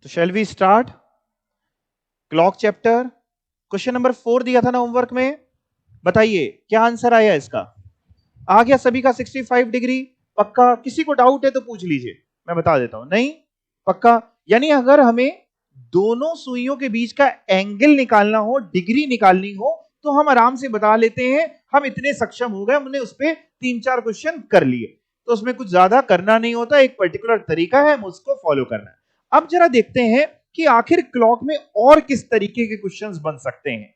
तो shall we start clock chapter. Question number 4 दिया था ना होमवर्क में, बताइए क्या आंसर आया इसका? आ गया सभी का 65 डिग्री? पक्का? किसी को डाउट है तो पूछ लीजिए, मैं बता देता हूं। नहीं पक्का? यानी अगर हमें दोनों सुइयों के बीच का एंगल निकालना हो, डिग्री निकालनी हो, तो हम आराम से बता लेते हैं। हम इतने सक्षम हो गए, हमने उस पर 3-4 क्वेश्चन कर लिए, तो उसमें कुछ ज्यादा करना नहीं होता, एक पर्टिकुलर तरीका है, उसको फॉलो करना है। अब जरा देखते हैं कि आखिर क्लॉक में और किस तरीके के क्वेश्चंस बन सकते हैं।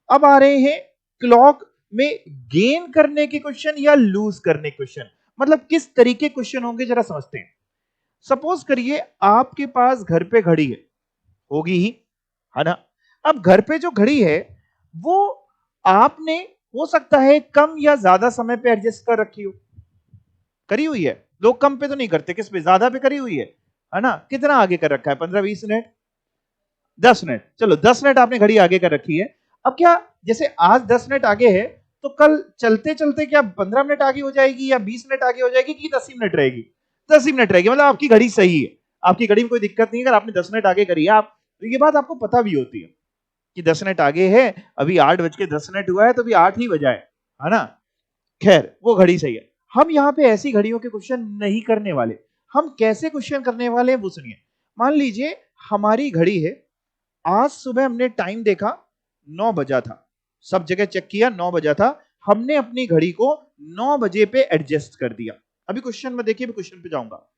अब आ रहे हैं क्लॉक में गेन करने के क्वेश्चन या लूज करने के क्वेश्चन। मतलब किस तरीके क्वेश्चन होंगे जरा समझते हैं। सपोज करिए आपके पास घर पे घड़ी है, होगी ही, है ना? अब घर पे जो घड़ी है वो आपने हो सकता है कम या ज्यादा समय पे एडजस्ट कर रखी हो, करी हुई है। लोग कम पे तो नहीं करते, किस पे? ज्यादा पे करी हुई है ना? कितना आगे कर रखा है? 15-20 मिनट, 10 मिनट, चलो 10 मिनट आपने घड़ी आगे कर रखी है। अब क्या, जैसे आज 10 मिनट आगे है, तो कल चलते चलते क्या 15 मिनट आगे हो जाएगी या 20 मिनट आगे हो जाएगी कि 10 ही मिनट रहेगी? 10 ही मिनट रहेगी। मतलब आपकी घड़ी सही है, आपकी घड़ी में कोई दिक्कत नहीं है अगर आपने 10 मिनट आगे करी है। आप तो ये बात आपको पता भी होती है कि 10 मिनट आगे है, अभी 8:10 हुआ है, तो अभी 8 ही बजा है ना? खैर वो घड़ी सही है। हम यहाँ पे ऐसी घड़ियों के क्वेश्चन नहीं करने वाले। हम कैसे क्वेश्चन करने वाले हैं वो सुनिए। मान लीजिए हमारी घड़ी है, आज सुबह हमने टाइम देखा 9 बजा था, सब जगह चेक किया 9 बजा था, हमने अपनी घड़ी को 9 बजे पे एडजस्ट कर दिया। अभी क्वेश्चन में देखिए, मैं क्वेश्चन पे जाऊंगा।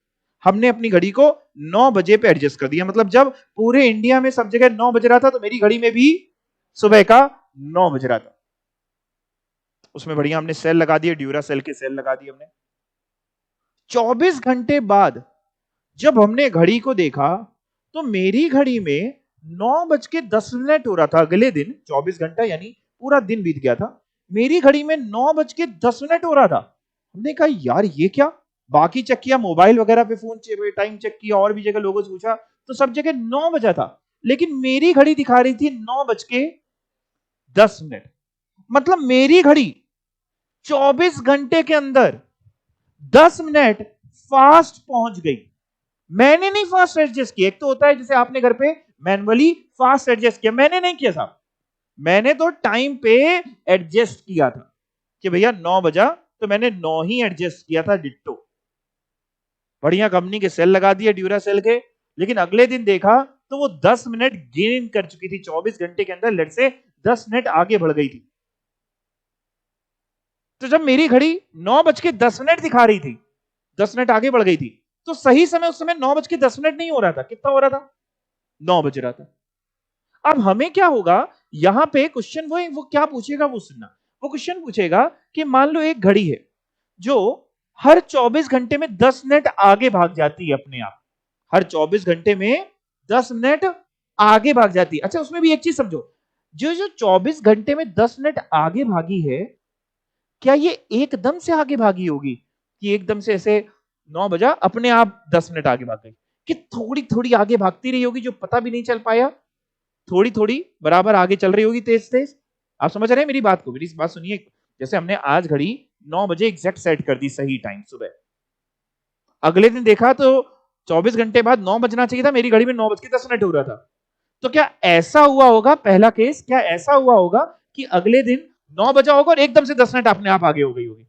हमने अपनी घड़ी को 9 बजे पे एडजस्ट कर दिया, मतलब जब पूरे इंडिया में सब जगह 9 बज रहा था, तो मेरी घड़ी में भी सुबह का 9 बज रहा था। उसमें बढ़िया हमने सेल लगा दिए, ड्यूरा सेल के सेल लगा दिए हमने। 24 घंटे बाद जब हमने घड़ी को देखा, तो मेरी घड़ी में 9:10 हो रहा था। अगले दिन 24 घंटा यानी पूरा दिन बीत गया था, मेरी घड़ी में 9:10 हो रहा था। हमने कहा यार ये क्या? बाकी चेक किया, मोबाइल वगैरह पे फोन टाइम चेक किया, और भी जगह लोगों से पूछा, तो सब जगह 9 बजा था, लेकिन मेरी घड़ी दिखा रही थी 9:10। मतलब मेरी घड़ी 24 घंटे के अंदर 10 मिनट फास्ट पहुंच गई। मैंने नहीं फास्ट एडजस्ट किया। एक तो होता है जैसे आपने घर पे मैनुअली फास्ट एडजस्ट किया, मैंने नहीं किया साहब। मैंने तो टाइम पे एडजस्ट किया था कि भैया 9 बजा, तो मैंने 9 ही एडजस्ट किया था डिट्टो। बढ़िया कंपनी के सेल लगा दिए, ड्यूरा सेल के। लेकिन अगले दिन देखा तो वो 10 मिनट गेन कर चुकी थी। 24 घंटे के अंदर लेट से 10 मिनट आगे बढ़ गई थी। तो जब मेरी घड़ी 9:10 दिखा रही थी, 10 मिनट आगे बढ़ गई थी, तो सही समय उस समय 9:10 नहीं हो रहा था। कितना हो रहा था? 9 बज रहा था। अब हमें क्या होगा, यहां पे क्वेश्चन वो क्या पूछेगा वो सुनना। वो क्वेश्चन पूछेगा कि मान लो एक घड़ी है जो हर 24 घंटे में 10 मिनट आगे भाग जाती है अपने आप। हर 24 घंटे में 10 मिनट आगे भाग जाती है। अच्छा उसमें भी एक चीज समझो, जो जो 24 घंटे में 10 मिनट आगे भागी है, क्या ये एकदम से आगे भागी होगी कि एकदम से ऐसे 9 बजा अपने आप 10 मिनट आगे भाग गई? कि थोड़ी थोड़ी आगे भागती रही होगी जो पता भी नहीं चल पाया, थोड़ी थोड़ी बराबर आगे चल रही होगी, तेज तेज। आप समझ रहे हैं मेरी बात को? मेरी बात सुनिए। जैसे हमने आज घड़ी 9 बजे एग्जैक्ट सेट कर दी, सही टाइम सुबह। अगले दिन देखा तो 24 घंटे बाद 9 बजना चाहिए था, मेरी घड़ी में 9:10 हो रहा था। तो क्या ऐसा हुआ होगा, पहला केस, क्या ऐसा हुआ होगा कि अगले दिन 9 बजा होगा और एकदम से 10 मिनट अपने आप आगे हो गई होगी?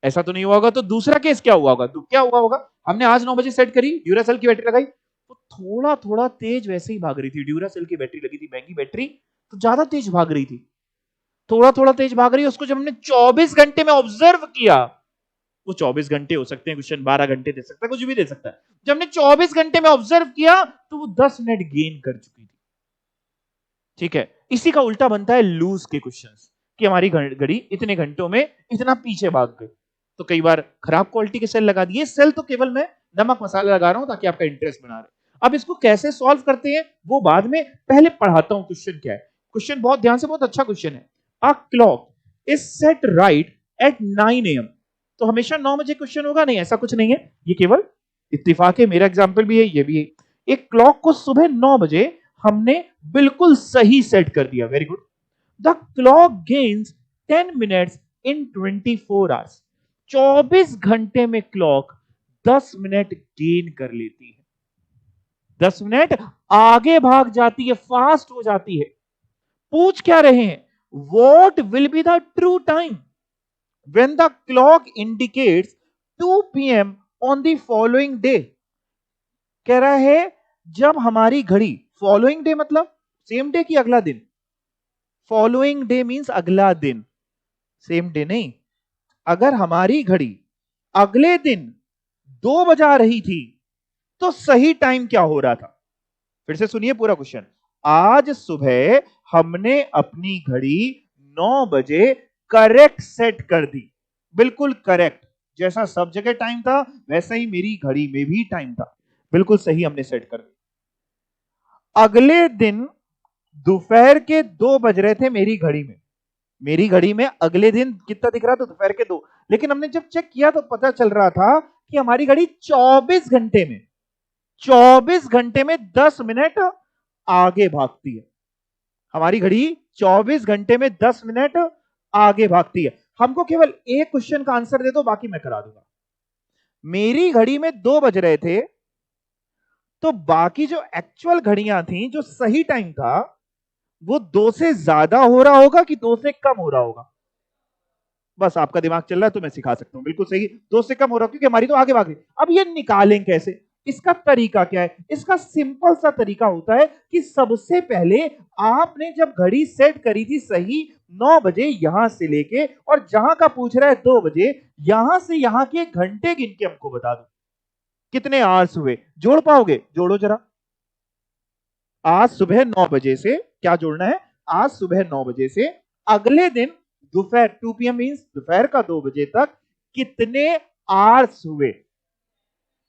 ऐसा तो नहीं हुआ होगा। तो दूसरा केस क्या हुआ होगा? तो क्या हुआ होगा, हमने आज 9 बजे सेट करी, ड्यूरासेल की बैटरी लगाई, तो थोड़ा थोड़ा तेज वैसे ही भाग रही थी। ड्यूरासेल की बैटरी लगी थी, महंगी बैटरी, तो ज्यादा तेज भाग रही थी। थोड़ा थोड़ा तेज भाग रही है, उसको जब हमने 24 घंटे में ऑब्जर्व किया, वो 24 घंटे हो सकते हैं, क्वेश्चन 12 घंटे दे सकता है, कुछ भी दे सकता है। जब हमने 24 घंटे में ऑब्जर्व किया तो वो 10 मिनट गेन कर चुकी थी। ठीक है, इसी का उल्टा बनता है लूज के क्वेश्चंस, कि हमारी घड़ी इतने घंटों में इतना पीछे भाग गई। तो कई बार खराब क्वालिटी के सेल लगा दिए। सेल तो केवल मैं नमक मसाला लगा रहा हूं ताकि आपका इंटरेस्ट बना रहे। अब इसको कैसे सॉल्व करते हैं वो बाद में, पहले पढ़ाता हूं क्वेश्चन क्या है। क्वेश्चन बहुत ध्यान से, बहुत अच्छा क्वेश्चन है। A clock is set right at 9 AM। तो हमेशा 9 बजे क्वेश्चन होगा? नहीं, ऐसा कुछ नहीं है, ये केवल इत्तेफाक है। मेरा एग्जाम्पल भी है, ये भी है। एक क्लॉक को सुबह 9 बजे हमने बिल्कुल सही सेट कर दिया। Very good. The clock gains 10 minutes in 24 hours. 24 घंटे में क्लॉक 10 मिनट गेन कर लेती है। 10 मिनट आगे भाग जाती है, फास्ट हो जाती है। पूछ क्या रहे हैं? What will be the true time when the clock indicates 2 p.m. on the following day। कह रहा है जब हमारी घड़ी, फॉलोइंग डे मतलब सेम डे की अगला दिन, फॉलोइंग डे मींस अगला दिन, सेम डे नहीं। अगर हमारी घड़ी अगले दिन 2 बजा रही थी तो सही टाइम क्या हो रहा था? फिर से सुनिए पूरा क्वेश्चन। आज सुबह हमने अपनी घड़ी 9 बजे करेक्ट सेट कर दी, बिल्कुल करेक्ट, जैसा सब जगह टाइम था वैसा ही मेरी घड़ी में भी टाइम था, बिल्कुल सही हमने सेट कर दिया। अगले दिन दोपहर के 2 बज रहे थे मेरी घड़ी में, मेरी घड़ी में अगले दिन कितना दिख रहा था? दोपहर के 2। लेकिन हमने जब चेक किया तो पता चल रहा था कि हमारी घड़ी 24 घंटे में 10 मिनट आगे भागती है। हमारी घड़ी 24 घंटे में 10 मिनट आगे भागती है। हमको केवल एक क्वेश्चन का आंसर दे दो, बाकी मैं करा दूंगा। मेरी घड़ी में 2 बज रहे थे, तो बाकी जो एक्चुअल घड़ियां थी, जो सही टाइम था, वो 2 से ज्यादा हो रहा होगा कि 2 से कम हो रहा होगा? बस आपका दिमाग चल रहा है तो मैं सिखा सकता हूं, बिल्कुल सही, 2 से कम हो रहा, क्योंकि हमारी तो आगे भाग रही। अब ये निकालें कैसे? इसका तरीका क्या है? इसका सिंपल सा तरीका होता है कि सबसे पहले आपने जब घड़ी सेट करी थी सही 9 बजे, यहां से लेके, और जहां का पूछ रहा है 2 बजे, यहां से यहां के घंटे गिन के हमको बता दो कितने आवर्स हुए। जोड़ पाओगे? जोड़ो जरा। आज सुबह 9 बजे से क्या जोड़ना है? आज सुबह 9 बजे से अगले दिन दोपहर 2 PM मींस दोपहर का 2 बजे तक कितने आवर्स हुए?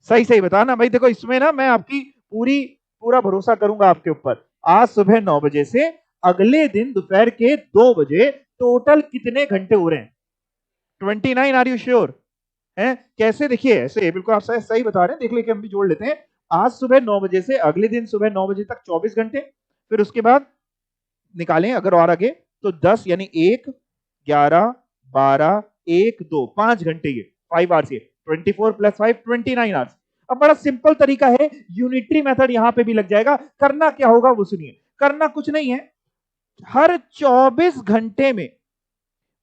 सही सही बताना भाई। देखो इसमें ना मैं आपकी पूरा भरोसा करूंगा आपके ऊपर। आज सुबह 9 बजे से अगले दिन दोपहर के 2 बजे टोटल कितने घंटे हो रहे हैं? 29। Are you sure? है कैसे? देखिए ऐसे बिल्कुल आप सही बता रहे हैं, देख लेके हम भी जोड़ लेते हैं। आज सुबह 9 बजे से अगले दिन सुबह 9 बजे तक 24 घंटे, फिर उसके बाद निकालें अगर और आगे तो 10, यानी 1, 11, 12, 1, 2, 5 घंटे, ये 5 आवर्स, ये 24 प्लस 5 29 आवर्स। अब बड़ा सिंपल तरीका है, यूनिटरी मेथड यहां पे भी लग जाएगा। करना क्या होगा वो सुनिए। करना कुछ नहीं है, हर 24 घंटे में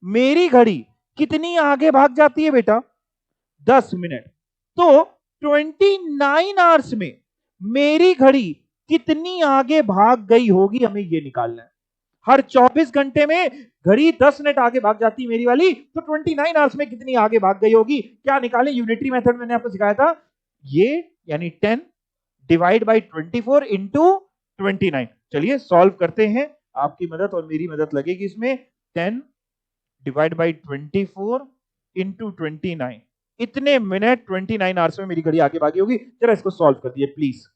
मेरी घड़ी कितनी आगे भाग जाती है बेटा? 10 मिनट। तो 29 आवर्स में मेरी घड़ी कितनी आगे भाग गई होगी, हमें यह निकालना है। हर 24 घंटे में घड़ी 10 मिनट आगे भाग जाती है मेरी वाली, तो 29 आवर्स में कितनी आगे भाग गई होगी? क्या निकालें? यूनिटरी मेथड मैंने आपको सिखाया था, ये यानी 10 डिवाइड बाई 24 इंटू 29। चलिए सॉल्व करते हैं, आपकी मदद और मेरी मदद लगेगी इसमें। 10 डिवाइड बाई 24 इंटू 29, इतने मिनट 29 आवर्स में मेरी घड़ी आगे भागी होगी। जरा इसको सॉल्व कर दिए प्लीज।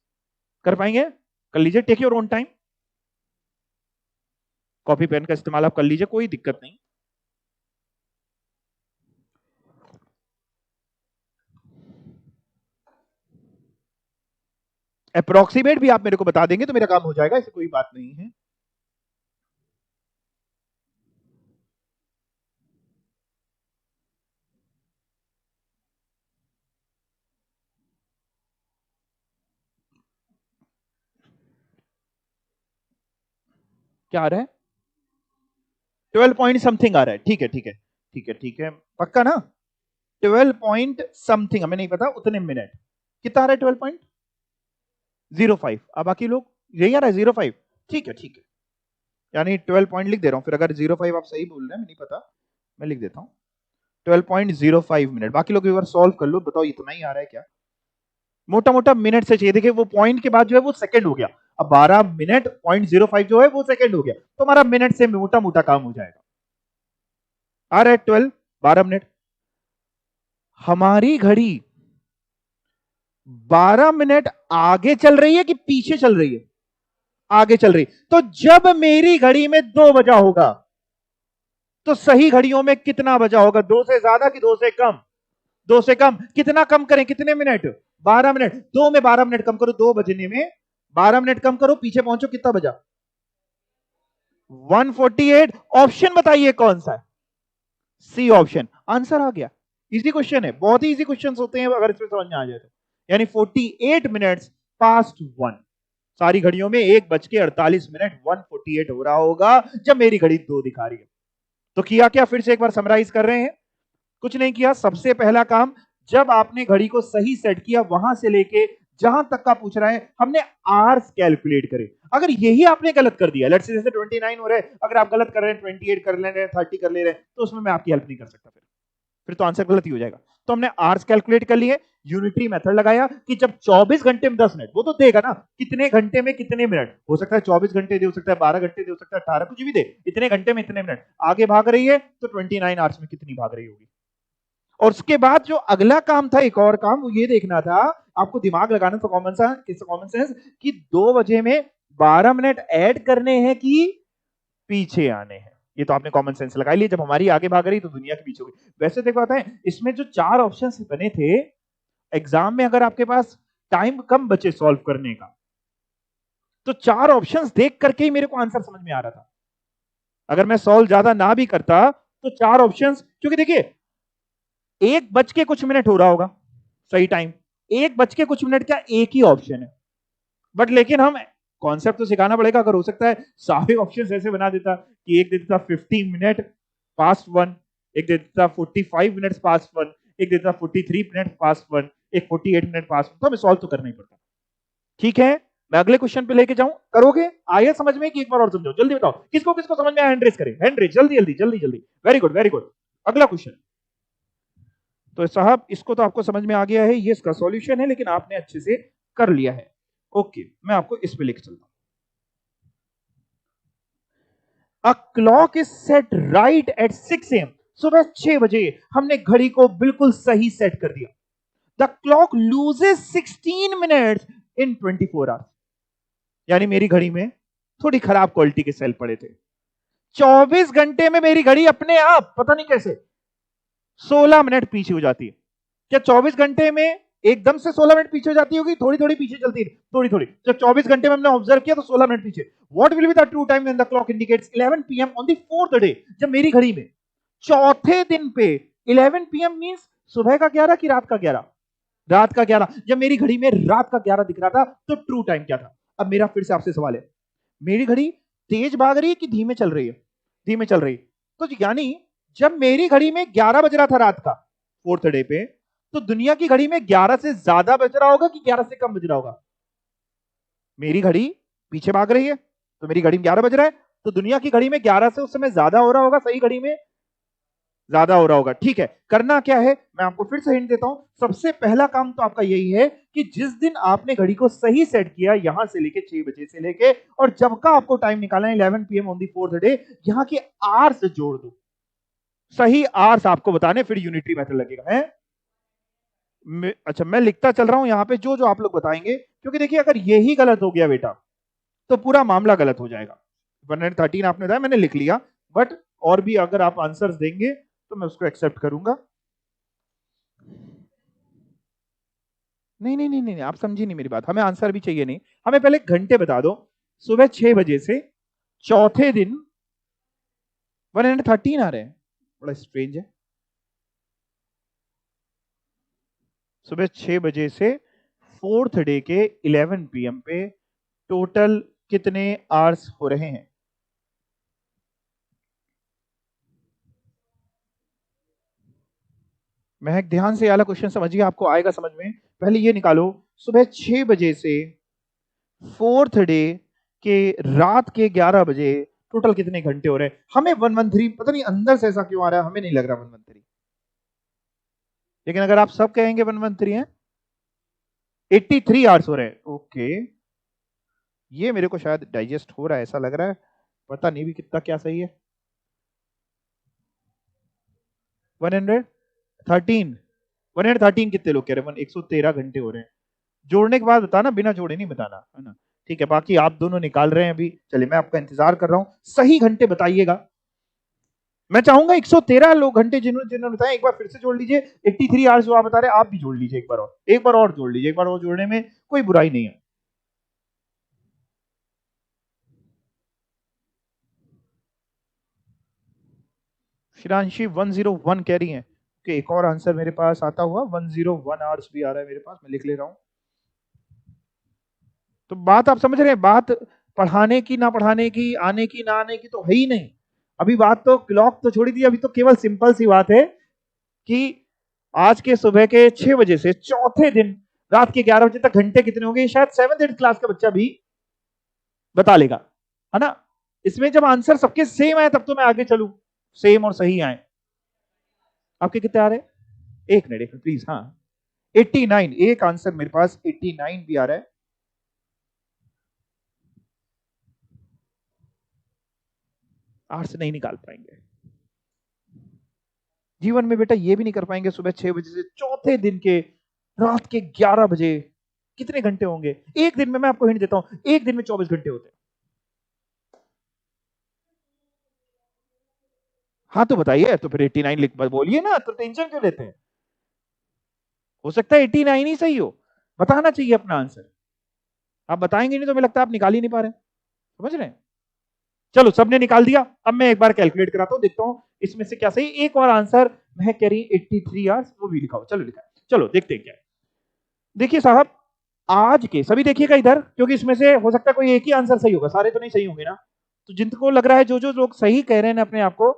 कर पाएंगे? कर लीजिए, take your own time. Copy pen का इस्तेमाल आप कर लीजिए, कोई दिक्कत नहीं। अप्रोक्सीमेट भी आप मेरे को बता देंगे तो मेरा काम हो जाएगा, ऐसी कोई बात नहीं है। क्या आ रहा है? 12 पॉइंट समथिंग आ रहा है। ठीक है ठीक है ठीक है ठीक है, पक्का ना? 12 पॉइंट समथिंग, हमें नहीं पता उतने मिनट। कितना आ रहा है? 12.05। अब बाकी लोग यही आ रहा है 05। ठीक है ठीक है, यानी 12 पॉइंट लिख दे रहा हूं। फिर अगर 05 आप सही बोल रहे हैं, मैं नहीं पता, मैं लिख देता हूं 12.05 मिनट। बाकी लोग एक बार सॉल्व कर लो, बताओ इतना ही आ रहा है क्या? मोटा मोटा मिनट से चाहिए। देखिए वो पॉइंट के बाद जो है वो सेकंड हो गया। अब 12 मिनट 0.05 जो है वो सेकंड हो गया, तो हमारा मिनट से मोटा मोटा काम हो जाएगा। आ रहा है 12 मिनट। हमारी घड़ी 12 मिनट आगे चल रही है कि पीछे चल रही है? आगे चल रही। तो जब मेरी घड़ी में 2 बजा होगा तो सही घड़ियों में कितना बजा होगा? 2 से ज्यादा कि 2 से कम? 2 से कम। कितना कम करें? कितने मिनट? 12 मिनट। 2 में 12 मिनट कम करो, 2 बजने में 12 मिनट कम करो, पीछे पहुंचो, कितना बजा? 148। ऑप्शन बताइए कौन सा है? C option. आंसर आ गया। इजी क्वेश्चन है, बहुत ही इजी क्वेश्चन होते हैं अगर इसमें समझ में आ जाए तो। यानी 48 मिनट्स +1। सारी घड़ियों में 1:48 1:48 हो रहा होगा जब मेरी घड़ी 2 दिखा रही है। तो किया क्या, फिर से एक बार समराइज कर रहे हैं। कुछ नहीं किया, सबसे पहला काम, जब आपने घड़ी को सही सेट किया वहां से लेके जहां तक का पूछ रहा है हमने आवर्स कैलकुलेट करे। अगर यही आपने गलत कर दिया, लेट्स से जैसे 29 हो रहे हैं, अगर आप गलत कर रहे हैं 28 कर ले रहे हैं, 30 कर ले रहे हैं, तो उसमें मैं आपकी हेल्प नहीं कर सकता, फिर तो आंसर गलत ही हो जाएगा। तो हमने आवर्स कैलकुलेट कर लिए, यूनिटरी मेथड लगाया कि जब 24 घंटे में 10 मिनट, वो तो देगा ना कितने घंटे में कितने मिनट, हो सकता है 24 घंटे दे, हो सकता है 12 घंटे दे, हो सकता है 18, कुछ भी दे, इतने घंटे में इतने मिनट आगे भाग रही है, तो 29 आवर्स में कितनी भाग रही होगी। और उसके बाद जो अगला काम था, एक और काम, वो ये देखना था, आपको दिमाग लगाना था, कॉमन सेंस, कि 2 बजे में 12 मिनट ऐड करने हैं कि पीछे आने हैं। ये तो आपने कॉमन सेंस लगा लिया, जब हमारी आगे भाग रही तो दुनिया के पीछे होगी। वैसे देखो आता है, इसमें जो 4 ऑप्शंस बने थे, एग्जाम में अगर आपके पास टाइम कम बचे सॉल्व करने का, तो 4 ऑप्शंस देख करके ही मेरे को आंसर समझ में आ रहा था। अगर मैं सॉल्व ज्यादा ना भी करता तो 4 ऑप्शंस, क्योंकि देखिए 1 बज के कुछ मिनट हो रहा होगा सही टाइम, 1 बज के कुछ मिनट का एक ही ऑप्शन है, बट लेकिन हम कॉन्सेप्ट तो सिखाना पड़ेगा। अगर हो सकता है सारे ऑप्शन ऐसे बना देता कि एक दे देता 15 मिनट +1, एक दे देता 45 मिनट +1, एक देता 43 मिनट +1, एक 48 मिनट +1, तो हमें सॉल्व तो करना ही पड़ता। ठीक है, मैं अगले क्वेश्चन पे लेके जाऊं, करोगे? आया समझ में कि एक बार और समझाओ, जल्दी बताओ किसको किसको समझ में आया, हैंड रेज करें, हैंड रेज, जल्दी जल्दी जल्दी जल्दी। Very good very good. अगला क्वेश्चन, तो साहब इसको तो आपको समझ में आ गया है, ये इसका सॉल्यूशन है, लेकिन आपने अच्छे से कर लिया है। ओके, मैं आपको इस पे लेके चलता हूं। A clock is set right at 6 AM, सुबह 6 बजे हमने घड़ी को बिल्कुल सही सेट कर दिया। The clock loses 16 minutes in 24 hours, यानी मेरी घड़ी में थोड़ी खराब क्वालिटी के सेल पड़े थे। 24 घंटे में मेरी घड़ी अपने आप पता नहीं कैसे 16 मिनट पीछे हो जाती है। क्या 24 घंटे में एकदम से 16 मिनट पीछे हो जाती होगी? थोड़ी थोड़ी पीछे चलती है, थोड़ी थोड़ी। जब 24 घंटे में हमने ऑब्जर्व किया तो 16 मिनट पीछे। What will be the true time when the clock indicates 11 PM on the fourth day? जब मेरी घड़ी में चौथे दिन पे 11 PM मींस सुबह का 11 कि रात का 11? रात का 11। जब मेरी घड़ी में रात का 11 दिख रहा था तो ट्रू टाइम क्या था? अब मेरा फिर से आपसे सवाल है, मेरी घड़ी तेज भाग रही है कि धीमे चल रही है? धीमे चल रही है। तो यानी जब मेरी घड़ी में 11 बज रहा था रात का फोर्थ डे पे, तो दुनिया की घड़ी में 11 से ज्यादा बज रहा होगा कि 11 से कम बज रहा होगा? मेरी घड़ी पीछे भाग रही है तो मेरी घड़ी में 11 बज रहा है, तो दुनिया की घड़ी में 11 से उस समय ज्यादा हो रहा होगा, सही घड़ी में ज्यादा हो रहा होगा। ठीक है, करना क्या है, मैं आपको फिर से हिंट देता हूं। सबसे पहला काम तो आपका यही है कि जिस दिन आपने घड़ी को सही सेट किया, यहां से लेके 6 बजे से लेके, और जब का आपको टाइम निकालना है 11 PM on the fourth day, यहां के आवर्स जोड़ दो, सही आवर्स आपको बताने, फिर यूनिटरी मेथड लगेगा है। अच्छा, मैं लिखता चल रहा हूं यहां पे जो जो आप लोग बताएंगे, क्योंकि देखिए अगर यही गलत हो गया बेटा तो पूरा मामला गलत हो जाएगा। 113 आपने बताया, मैंने लिख लिया, बट और भी अगर आप आंसर्स देंगे तो मैं उसको एक्सेप्ट करूंगा। नहीं नहीं नहीं नहीं, आप समझी नहीं मेरी बात, हमें आंसर भी चाहिए नहीं, हमें पहले घंटे बता दो। सुबह 6 बजे से चौथे दिन 113 आ रहे हैं, बड़ा स्ट्रेंज है। सुबह 6 बजे से फोर्थ डे के 11 PM पे टोटल कितने आवर्स हो रहे हैं? महक ध्यान से वाला क्वेश्चन समझिए, आपको आएगा समझ में। पहले ये निकालो, सुबह 6 बजे से फोर्थ डे के रात के 11 बजे टोटल कितने घंटे हो रहे हैं? हमें 113, पता नहीं अंदर से ऐसा क्यों आ रहा है, हमें नहीं लग रहा 113, लेकिन अगर आप सब कहेंगे 113 है, 83 आवर्स हो रहे हैं। ओके, ये मेरे को शायद डाइजेस्ट हो रहा है ऐसा लग रहा है, पता नहीं भी कितना क्या सही है। 113, 113 कितने लोग कह रहे हैं? 113 घंटे हो रहे हैं। जोड़ने के बाद बताना, बिना जोड़े नहीं बताना, है ना? ठीक है, बाकी आप दोनों निकाल रहे हैं अभी, चलिए मैं आपका इंतजार कर रहा हूं, सही घंटे बताइएगा। मैं चाहूंगा 113 लोग घंटे जिन्होंने जिन्होंने बताया, एक बार फिर से जोड़ लीजिए। 83 आवर्स जो आप बता रहे हैं, आप भी जोड़ लीजिए, एक बार और जोड़ लीजिए, एक बार और जोड़ने में कोई बुराई नहीं है। शिरांशी 101 कह रही हैं कि एक और आंसर मेरे पास आता हुआ 101 आवर्स भी आ रहा है मेरे पास, मैं लिख ले रहा हूं। तो बात आप समझ रहे हैं, बात पढ़ाने की ना पढ़ाने की, आने की ना आने की तो है ही नहीं। अभी बात तो क्लॉक तो छोड़ी दी, अभी तो केवल सिंपल सी बात है कि आज के सुबह के 6 बजे से चौथे दिन रात के 11 बजे तक घंटे कितने होंगे, शायद 7th 8th क्लास का बच्चा भी बता लेगा, है ना। इसमें जब आंसर सबके सेम आए तब तो मैं आगे चलूं, सेम और सही आए। आपके कितने आ रहे हैं, एक मिनट प्लीज। हाँ 89, एक आंसर मेरे पास 89 भी आ रहा है। आठ से नहीं निकाल पाएंगे जीवन में बेटा, ये भी नहीं कर पाएंगे। सुबह 6 बजे से चौथे दिन के रात के 11 बजे कितने घंटे होंगे एक दिन में? मैं आपको हिंट देता हूं, एक दिन में 24 घंटे होते हैं। हाँ तो बताइए, तो फिर 89 लिख बोलिए ना, तो टेंशन क्यों लेते हैं? हो सकता है 89 ही सही हो, बताना चाहिए अपना आंसर। आप बताएंगे नहीं तो मुझे लगता है आप निकाल ही नहीं पा रहे, समझ रहे हैं। चलो सबने निकाल दिया, अब मैं एक बार कैलकुलेट कराता हूं, देखता हूं इसमें से क्या सही। एक और आंसर मैं कह रही 83 आवर्स, वो भी लिखाओ। चलो लिखा, चलो देखते हैं क्या है। देखिए साहब, आज के सभी देखिएगा इधर, क्योंकि इसमें से हो सकता है कोई एक ही आंसर सही होगा, सारे तो नहीं सही होंगे ना। तो जिनको लग रहा है, जो जो लोग सही कह रहे हैं अपने आप को,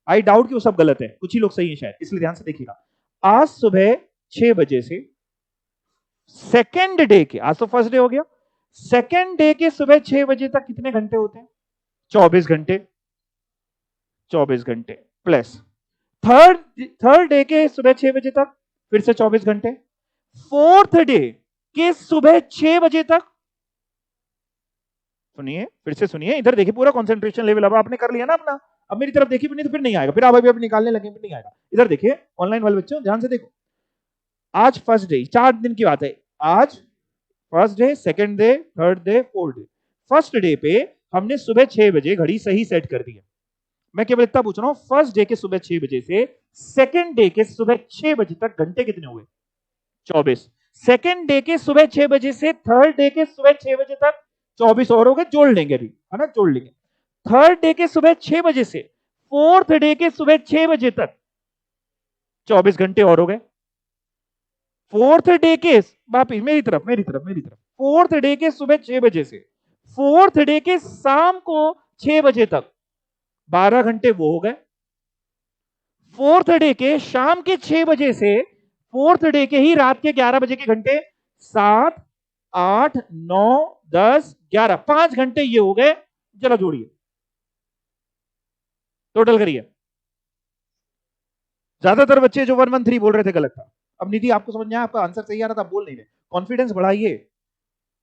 आई डाउट कि वो सब गलत है, कुछ ही लोग सही है शायद, इसलिए ध्यान से देखिएगा। आज सुबह 6 बजे से सेकेंड डे के, आज तो फर्स्ट डे हो गया, सेकेंड डे के सुबह 6 बजे तक कितने घंटे होते हैं? 24 घंटे। 24 घंटे प्लस थर्ड थर्ड डे के सुबह 6 बजे तक फिर से 24 घंटे, फोर्थ डे के सुबह 6 बजे तक। सुनिए, फिर से सुनिए, इधर देखिए, पूरा कंसंट्रेशन लेवल अब आपने कर लिया ना अपना। अब मेरी तरफ देखिए, नहीं तो फिर नहीं आएगा, फिर आप अभी निकालने लगे फिर नहीं आएगा। इधर देखिए ऑनलाइन वाले बच्चों, ध्यान से देखो। आज फर्स्ट डे, 4 दिन की बात है। आज first day, second day, third day, fourth day. First day पे हमने सुबह 6 बजे घड़ी सही सेट कर दी है। मैं केवल इतना पूछ रहा हूं, फर्स्ट डे के सुबह 6 बजे से सेकंड डे के सुबह 6 बजे तक घंटे कितने हुए? 24। सेकंड डे के सुबह 6 बजे से थर्ड डे के सुबह 6 बजे तक 24 और हो गए, जोड़ लेंगे अभी, है ना, जोड़ लेंगे। थर्ड डे के सुबह 6 बजे से फोर्थ डे के सुबह 6 बजे तक 24 घंटे और हो गए। फोर्थ डे के, वापिस मेरी तरफ, फोर्थ डे के सुबह 6 बजे से फोर्थ डे के शाम को 6 बजे तक 12 घंटे वो हो गए। फोर्थ डे के शाम के 6 बजे से फोर्थ डे के ही रात के 11 बजे के घंटे, 7, 8, 9, 10, 11, 5 घंटे ये हो गए। चलो जोड़िए, टोटल करिए। ज्यादातर बच्चे जो 113 बोल रहे थे गलत था। अब निधि आपको समझ में आया, आपका आंसर सही आ रहा था, आप बोल नहीं रहे। कॉन्फिडेंस बढ़ाइए,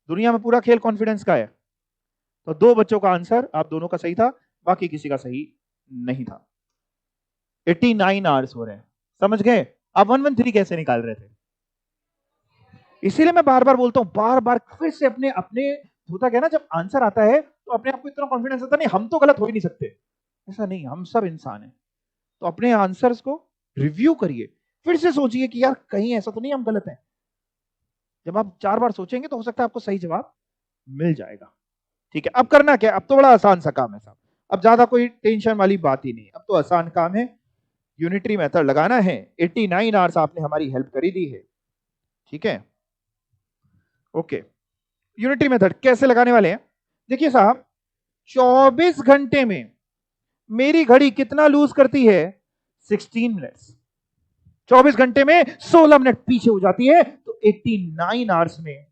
दुनिया में पूरा खेल कॉन्फिडेंस का है। तो 2 बच्चों का आंसर आप दोनों का सही था, बाकी किसी का सही नहीं था। 89 आवर्स हो रहे हैं, समझ गए? आप 113 कैसे निकाल रहे थे? इसीलिए मैं बार बार बोलता हूं, बार बार फिर से अपने अपने होता क्या ना, जब आंसर आता है तो अपने आप को इतना कॉन्फिडेंस आता नहीं, हम तो गलत हो ही नहीं सकते। ऐसा नहीं, हम सब इंसान हैं। तो अपने आंसर्स को रिव्यू करिए, फिर से सोचिए कि यार कहीं ऐसा तो नहीं हम गलत हैं। जब आप 4 बार सोचेंगे तो हो सकता है आपको सही जवाब मिल जाएगा। ठीक है, अब करना क्या, अब तो बड़ा आसान सा काम है साहब, अब ज्यादा कोई टेंशन वाली बात ही नहीं, अब तो आसान काम है। यूनिटरी मेथड लगाना है। 89 आवर्स आपने हमारी हेल्प करी दी है, ठीक है, ओके। यूनिटरी मेथड कैसे लगाने वाले हैं? देखिए साहब, 24 घंटे में मेरी घड़ी कितना लूज करती है? 16 मिनट्स। 24 घंटे में 16 मिनट पीछे हो जाती है, तो 89 आवर्स में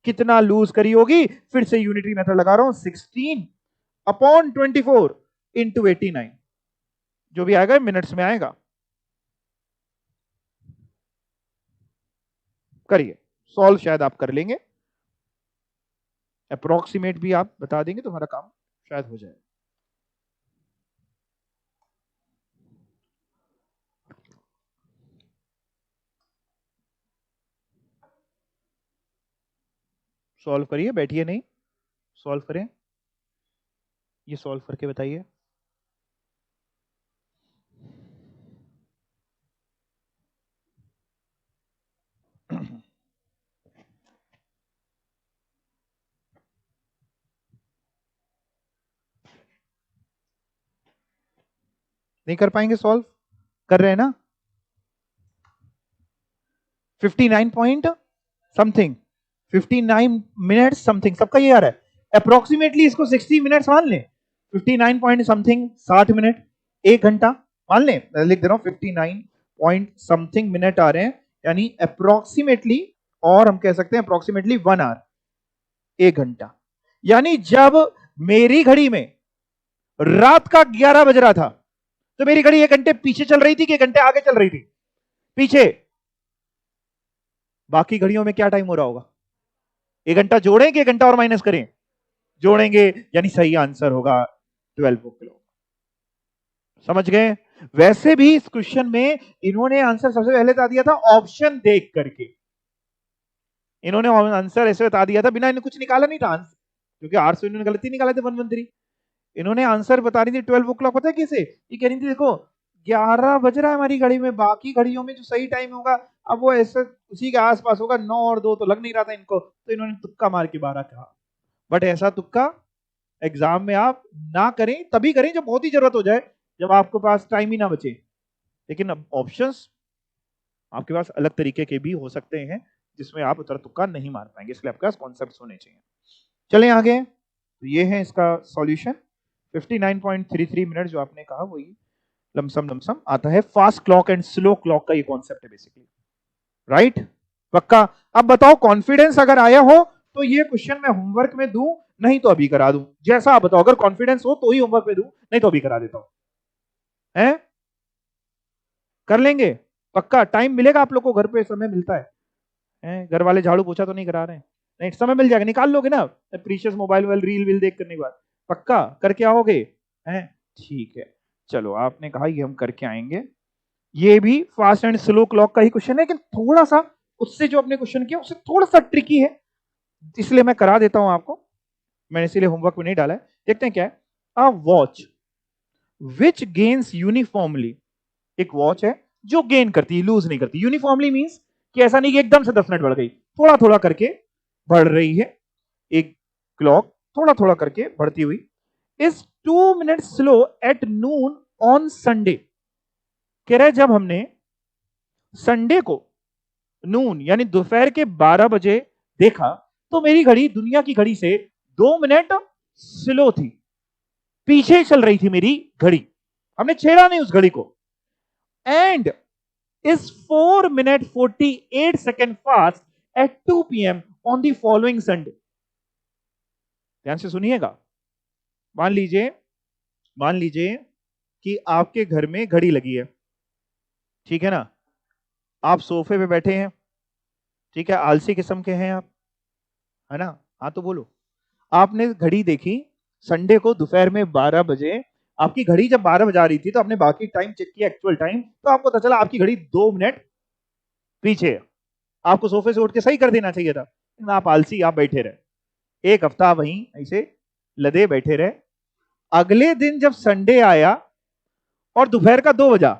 कितना लूज करी होगी? फिर से यूनिटरी मेथड लगा रहा हूं, 16 अपॉन 24 इंटू 89, जो भी आएगा मिनट्स में आएगा। करिए सॉल्व, शायद आप कर लेंगे, अप्रोक्सीमेट भी आप बता देंगे तो हमारा काम शायद हो जाए। सॉल्व करिए, बैठिए नहीं, सॉल्व करें, ये सॉल्व करके बताइए। नहीं कर पाएंगे सॉल्व? कर रहे हैं ना? 59 पॉइंट समथिंग, 59 मिनट्स समथिंग, सबका ये आ रहा है। अप्रोक्सीमेटली इसको 60 मिनट्स मान लें, 59 पॉइंट समथिंग 60 मिनट, 1 घंटा मान लें, मैं लिख दे रहा हूं 59 पॉइंट समथिंग मिनट आ रहे हैं, यानी अप्रोक्सीमेटली, और हम कह सकते हैं अप्रोक्सीमेटली 1 आवर, 1 घंटा। यानी जब मेरी घड़ी में रात का 11 बज रहा था तो मेरी घड़ी 1 घंटे पीछे चल रही थी कि 1 घंटे आगे चल रही थी? पीछे। बाकी घड़ियों में क्या टाइम हो रहा होगा? 1 घंटा जोड़ें कि 1 घंटा और माइनस करें? जोड़ेंगे, यानी सही आंसर होगा 12 o'clock। समझ गए? वैसे भी इस क्वेश्चन में इन्होंने आंसर सबसे पहले बता दिया था ऑप्शन देख करके, इन्होंने आंसर ऐसे बता दिया था बिना इन्हें कुछ निकाला नहीं था आंसर, क्योंकि आर्ट्स में इन्होंने गलती निकाले थे 113। इन्होंने आंसर बता रही थी 12 o'clock, पता है कैसे? ये कह रही थी देखो 11 बज रहा है हमारी घड़ी में, बाकी घड़ियों में जो सही टाइम होगा अब वो ऐसे उसी के आसपास होगा, 9 और 2 तो लग नहीं रहा था इनको, तो इन्होंने तुक्का मार के 12 कहा। बट ऐसा तुक्का एग्जाम में आप ना करें, तभी करें जब बहुत ही जरूरत हो जाए, जब आपके पास टाइम ही ना बचे। लेकिन अब ऑप्शंस आपके पास अलग तरीके के भी हो सकते हैं जिसमें आप उतर तुक्का नहीं मार पाएंगे, इसलिए आपके पास कॉन्सेप्ट्स होने चाहिए। चलें आगे, तो ये है इसका सॉल्यूशन। 59.33 मिनट जो आपने कहा वही लमसम आता है। Fast clock and slow clock का ये कॉन्सेप्ट है बेसिकली, राइट? पक्का? अब बताओ, कॉन्फिडेंस अगर आया हो तो ये क्वेश्चन मैं होमवर्क में दूं, नहीं तो अभी करा दूं? जैसा आप बताओ, अगर कॉन्फिडेंस हो तो ही होमवर्क में दूं, नहीं तो अभी करा देता हूं। है? कर लेंगे? पक्का? टाइम मिलेगा आप लोग को, घर पे समय मिलता है? घर वाले झाड़ू पोछा तो नहीं करा रहे हैं? नहीं, समय मिल जाएगा, निकाल लोगे ना प्रीशियस मोबाइल वाल रील विल देख करने के बाद? पक्का करके आओगे? हैं? ठीक है, चलो आपने कहा ये हम करके आएंगे। ये भी फास्ट एंड स्लो क्लॉक का ही क्वेश्चन है, लेकिन थोड़ा सा उससे जो आपने क्वेश्चन किया उससे थोड़ा सा ट्रिकी है, इसलिए मैं करा देता हूं आपको, मैंने इसीलिए होमवर्क में नहीं डाला है। देखते हैं क्या है। A watch which gains uniformly, एक वॉच है जो गेन करती है, लूज नहीं करती। यूनिफॉर्मली मींस कि ऐसा नहीं कि एकदम से 10 मिनट बढ़ गई, थोड़ा थोड़ा करके बढ़ रही है एक क्लॉक, थोड़ा थोड़ा करके बढ़ती हुई। Is 2 minute slow at noon on Sunday. कह रहे जब हमने संडे को नून यानी दोपहर के 12 बजे देखा तो मेरी घड़ी दुनिया की घड़ी से 2 मिनट स्लो थी, पीछे चल रही थी मेरी घड़ी, हमने छेड़ा नहीं उस घड़ी को। And is 4 minute 48 second fast at 2 p.m. on the following Sunday। ध्यान से सुनिएगा। मान लीजिए कि आपके घर में घड़ी लगी है, ठीक है ना? आप सोफे पे बैठे हैं, ठीक है, आलसी किस्म के हैं आप, है ना? हाँ तो बोलो। आपने घड़ी देखी संडे को दोपहर में 12 बजे, आपकी घड़ी जब 12 बजा रही थी तो आपने बाकी टाइम चेक किया, एक्चुअल टाइम, तो आपको पता चला आपकी घड़ी 2 मिनट पीछे है। आपको सोफे से उठ के सही कर देना चाहिए था, आप आलसी, आप बैठे रहे। एक हफ्ता वहीं ऐसे लदे बैठे रहे। अगले दिन जब संडे आया और दोपहर का 2 बजा,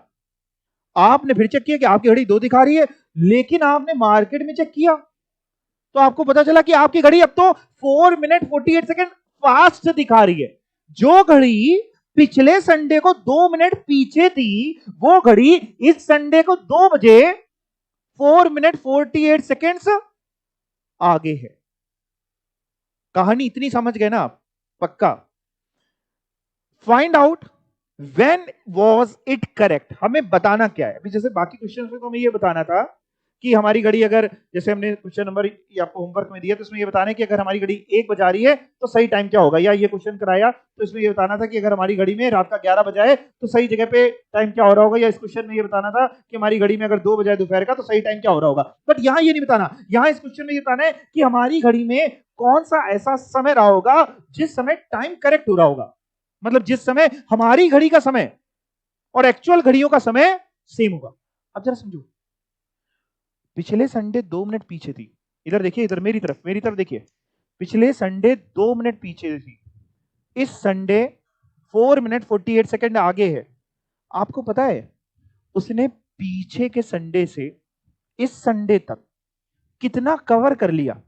आपने फिर चेक किया कि आपकी घड़ी 2 दिखा रही है, लेकिन आपने मार्केट में चेक किया तो आपको पता चला कि आपकी घड़ी अब तो 4 मिनट 48 सेकंड फास्ट दिखा रही है। जो घड़ी पिछले संडे को 2 मिनट पीछे थी, वो घड़ी इस संडे को 2 बजे 4 मिनट 48 सेकंड्स आगे है। कहानी इतनी समझ गए ना आप? पक्का? Find out when was it correct, हमें बताना क्या है। अभी जैसे बाकी क्वेश्चंस में तो हमें ये बताना था कि हमारी घड़ी अगर, जैसे हमने क्वेश्चन नंबर आपको होमवर्क में दिया तो इसमें ये बताना है कि अगर हमारी घड़ी 1 बजा रही है तो सही टाइम क्या होगा, या ये क्वेश्चन कराया तो इसमें ये बताना था कि अगर हमारी घड़ी में रात का 11 बजा है तो सही जगह पे टाइम क्या हो रहा होगा, या इस क्वेश्चन में ये बताना था कि हमारी घड़ी में अगर 2 बजाए दोपहर का तो सही टाइम क्या हो रहा होगा। बट यहाँ ये नहीं बताना, यहाँ इस क्वेश्चन में ये बताना है कि हमारी घड़ी में कौन सा ऐसा समय रहा होगा जिस समय टाइम करेक्ट हो रहा होगा, मतलब जिस समय हमारी घड़ी का समय और एक्चुअल घड़ियों का समय सेम होगा। अब जरा समझो, पिछले संडे 2 मिनट पीछे थी, इधर देखिए, इधर मेरी तरफ देखिए, पिछले संडे 2 मिनट पीछे थी, इस संडे 4 मिनट 48 सेकंड आगे है। आपको पता है उसने पीछे के संडे से इस संडे तक कितना कवर कर लिया?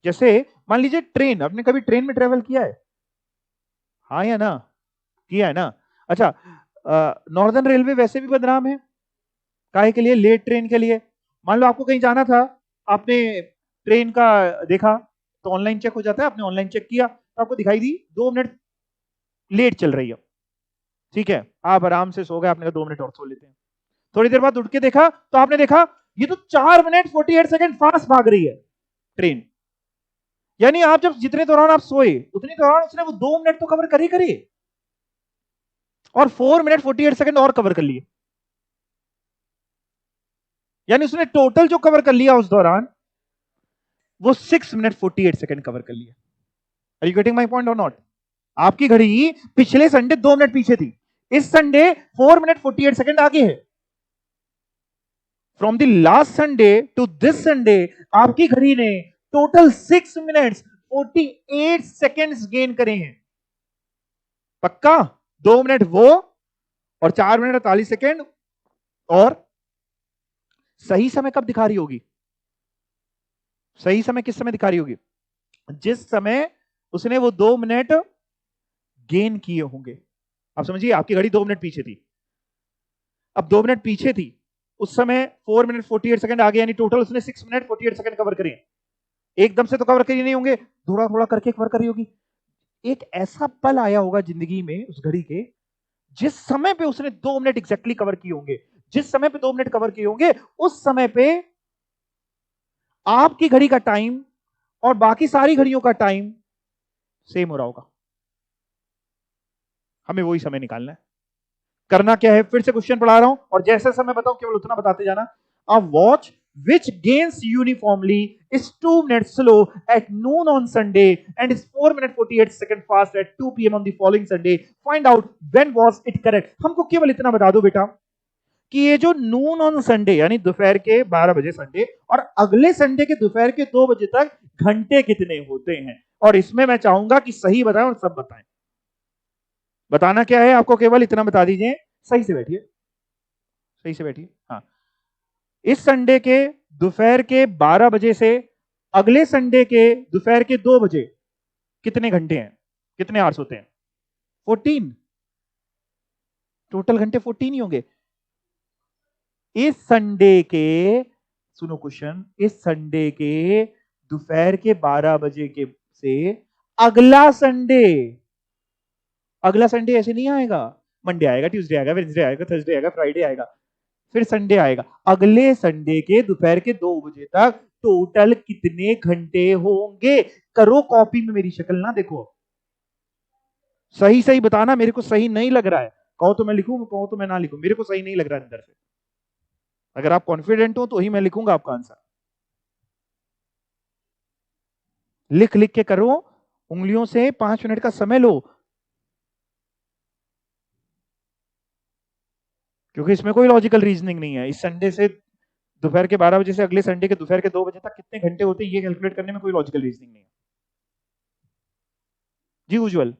जैसे मान लीजिए ट्रेन, आपने कभी ट्रेन में ट्रेवल किया है? हाँ या ना? किया है ना? अच्छा, नॉर्दर्न रेलवे वैसे भी बदनाम है काहे के लिए? लेट ट्रेन के लिए। मान लो आपको कहीं जाना था, आपने ट्रेन का देखा तो ऑनलाइन चेक हो जाता है, आपने ऑनलाइन चेक किया तो आपको दिखाई दी 2 मिनट लेट चल रही है, ठीक है, आप आराम से सो गए, आपने कहा 2 मिनट और सो लेते हैं। थोड़ी देर बाद उठ के देखा तो आपने देखा ये तो 4 मिनट 48 सेकंड फास्ट भाग रही है ट्रेन। यानी आप जब जितने दौरान आप सोए उतने दौरान उसने वो 2 मिनट तो कवर करी और 4 मिनट 48 सेकंड और कवर कर लिए। यानी उसने टोटल जो कवर कर लिया उस दौरान वो 6 मिनट 48 सेकंड कवर कर लिया। Are you getting my point और नॉट? आपकी घड़ी पिछले संडे 2 मिनट पीछे थी, इस संडे 4 मिनट 48 सेकंड आगे है। From the last Sunday to this Sunday आपकी घड़ी ने टोटल 6 मिनट्स 48 सेकंड्स गेन करे हैं। पक्का? 2 मिनट वो और 4 मिनट 48 सेकंड। और सही समय कब दिखा रही होगी? सही समय किस समय दिखा रही होगी? जिस समय उसने वो 2 मिनट गेन किए होंगे। आप समझिए, आपकी घड़ी 2 मिनट पीछे थी, अब 2 मिनट पीछे थी, उस समय 4 मिनट 48 सेकंड आगे, यानी टोटल उसने 6 मिनट 48 सेकंड कवर करे। एकदम से तो कवर करी नहीं होंगे, थोड़ा थोड़ा करके कवर करी होगी। एक ऐसा पल आया होगा जिंदगी में उस घड़ी के जिस समय पे उसने 2 मिनट एग्जैक्टली कवर किए होंगे। जिस समय पे 2 मिनट कवर किए होंगे उस समय पे आपकी घड़ी का टाइम और बाकी सारी घड़ियों का टाइम सेम हो रहा होगा। हमें वही समय निकालना है। करना क्या है, फिर से क्वेश्चन पढ़ा रहा हूं और जैसे समय बताऊं केवल उतना बताते जाना। A watch which gains uniformly is 2 minutes slow at noon on Sunday and is 4 minutes 48 seconds fast at 2 p.m. on the following Sunday. Find out when was it correct. हमको केवल इतना बता दो बेटा कि ये जो नून ऑन संडे यानी दोपहर के 12 बजे संडे और अगले संडे के दोपहर के 2 बजे तक घंटे कितने होते हैं, और इसमें मैं चाहूंगा कि सही बताएं और सब बताएं। बताना क्या है आपको, केवल इतना बता दीजिए। सही से बैठिए, सही से बैठिए। हाँ, इस संडे के दोपहर के 12 बजे से अगले संडे के दोपहर के 2 बजे कितने घंटे हैं, कितने आवर्स होते हैं? 14। टोटल घंटे 14 ही होंगे। इस संडे के, सुनो क्वेश्चन, इस संडे के दोपहर के 12 बजे के से अगला संडे, अगला संडे ऐसे नहीं आएगा, मंडे आएगा, ट्यूसडे आएगा, वेडनेसडे आएगा, थर्सडे आएगा, फ्राइडे आएगा, फिर संडे आएगा। अगले संडे के दोपहर के 2 बजे तक टोटल कितने घंटे होंगे? करो कॉपी में, मेरी शक्ल ना देखो, सही सही बताना। मेरे को सही नहीं लग रहा है, कहो तो मैं लिखूं, कहो तो मैं ना लिखूं, मेरे को सही नहीं लग रहा है अंदर से। अगर आप कॉन्फिडेंट हो तो ही मैं लिखूंगा आपका आंसर। लिख लिख के करो, उंगलियों से 5 मिनट का समय लो, क्योंकि इसमें कोई लॉजिकल रीजनिंग नहीं है। इस संडे से दोपहर के 12 बजे से अगले संडे के दोपहर के 2 बजे तक कितने घंटे होते हैं, ये कैलकुलेट करने में कोई लॉजिकल रीजनिंग नहीं है। जी उज्जवल,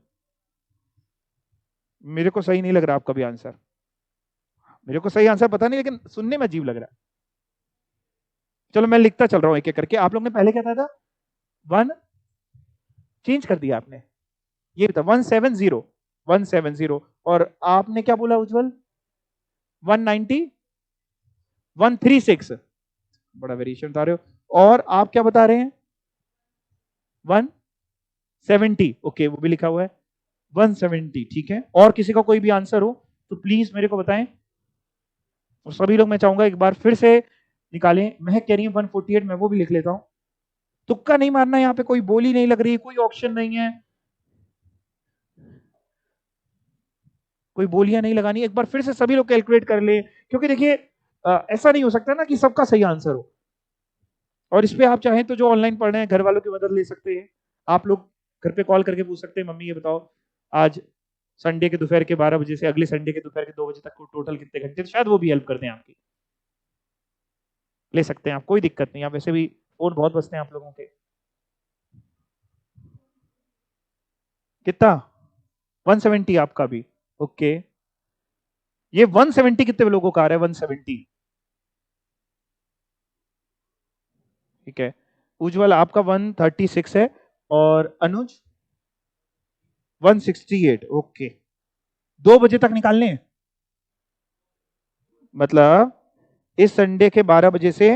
मेरे को सही नहीं लग रहा आपका भी आंसर, मेरे को सही आंसर पता नहीं, लेकिन सुनने में अजीब लग रहा है। चलो मैं लिखता चल रहा हूं एक एक करके। आप लोग ने पहले क्या था? 1 चेंज कर दिया आपने, ये था 170, 170, और आपने क्या बोला उज्जवल? 190, 136, बड़ा वेरिएशन बता रहे हो। और आप क्या बता रहे हैं? 170, ओके, वो भी लिखा हुआ है 170, ठीक है। और किसी का कोई भी आंसर हो तो प्लीज मेरे को बताएं। और सभी लोग मैं चाहूंगा एक बार फिर से निकालें। मैं कह रही हूं 148, मैं वो भी लिख लेता हूं। तुक्का नहीं मारना, यहाँ पे कोई बोली नहीं लग रही, कोई ऑप्शन नहीं है, कोई बोलियां नहीं लगानी। एक बार फिर से सभी लोग कैलकुलेट कर ले, क्योंकि देखिए ऐसा नहीं हो सकता ना कि सबका सही आंसर हो। और इस पे आप चाहें तो जो ऑनलाइन पढ़ रहे हैं घर वालों की मदद ले सकते हैं। आप लोग घर पे कॉल करके पूछ सकते हैं, मम्मी ये बताओ आज संडे के दोपहर के 12 बजे से अगले संडे के दोपहर के 2 बजे तक टोटल कितने घंटे, तो शायद वो भी हेल्प कर दें आपकी। ले सकते हैं आप, कोई दिक्कत नहीं। आप वैसे भी फोन बहुत बजते हैं आप लोगों के। कितना? 170 आपका भी, ओके। ये 170 कितने लोगों का आ रहा है? 170, ठीक है। उज्जवल आपका 136 है और अनुज 168, ओके। 2 बजे तक निकालने हैं, मतलब इस संडे के 12 बजे से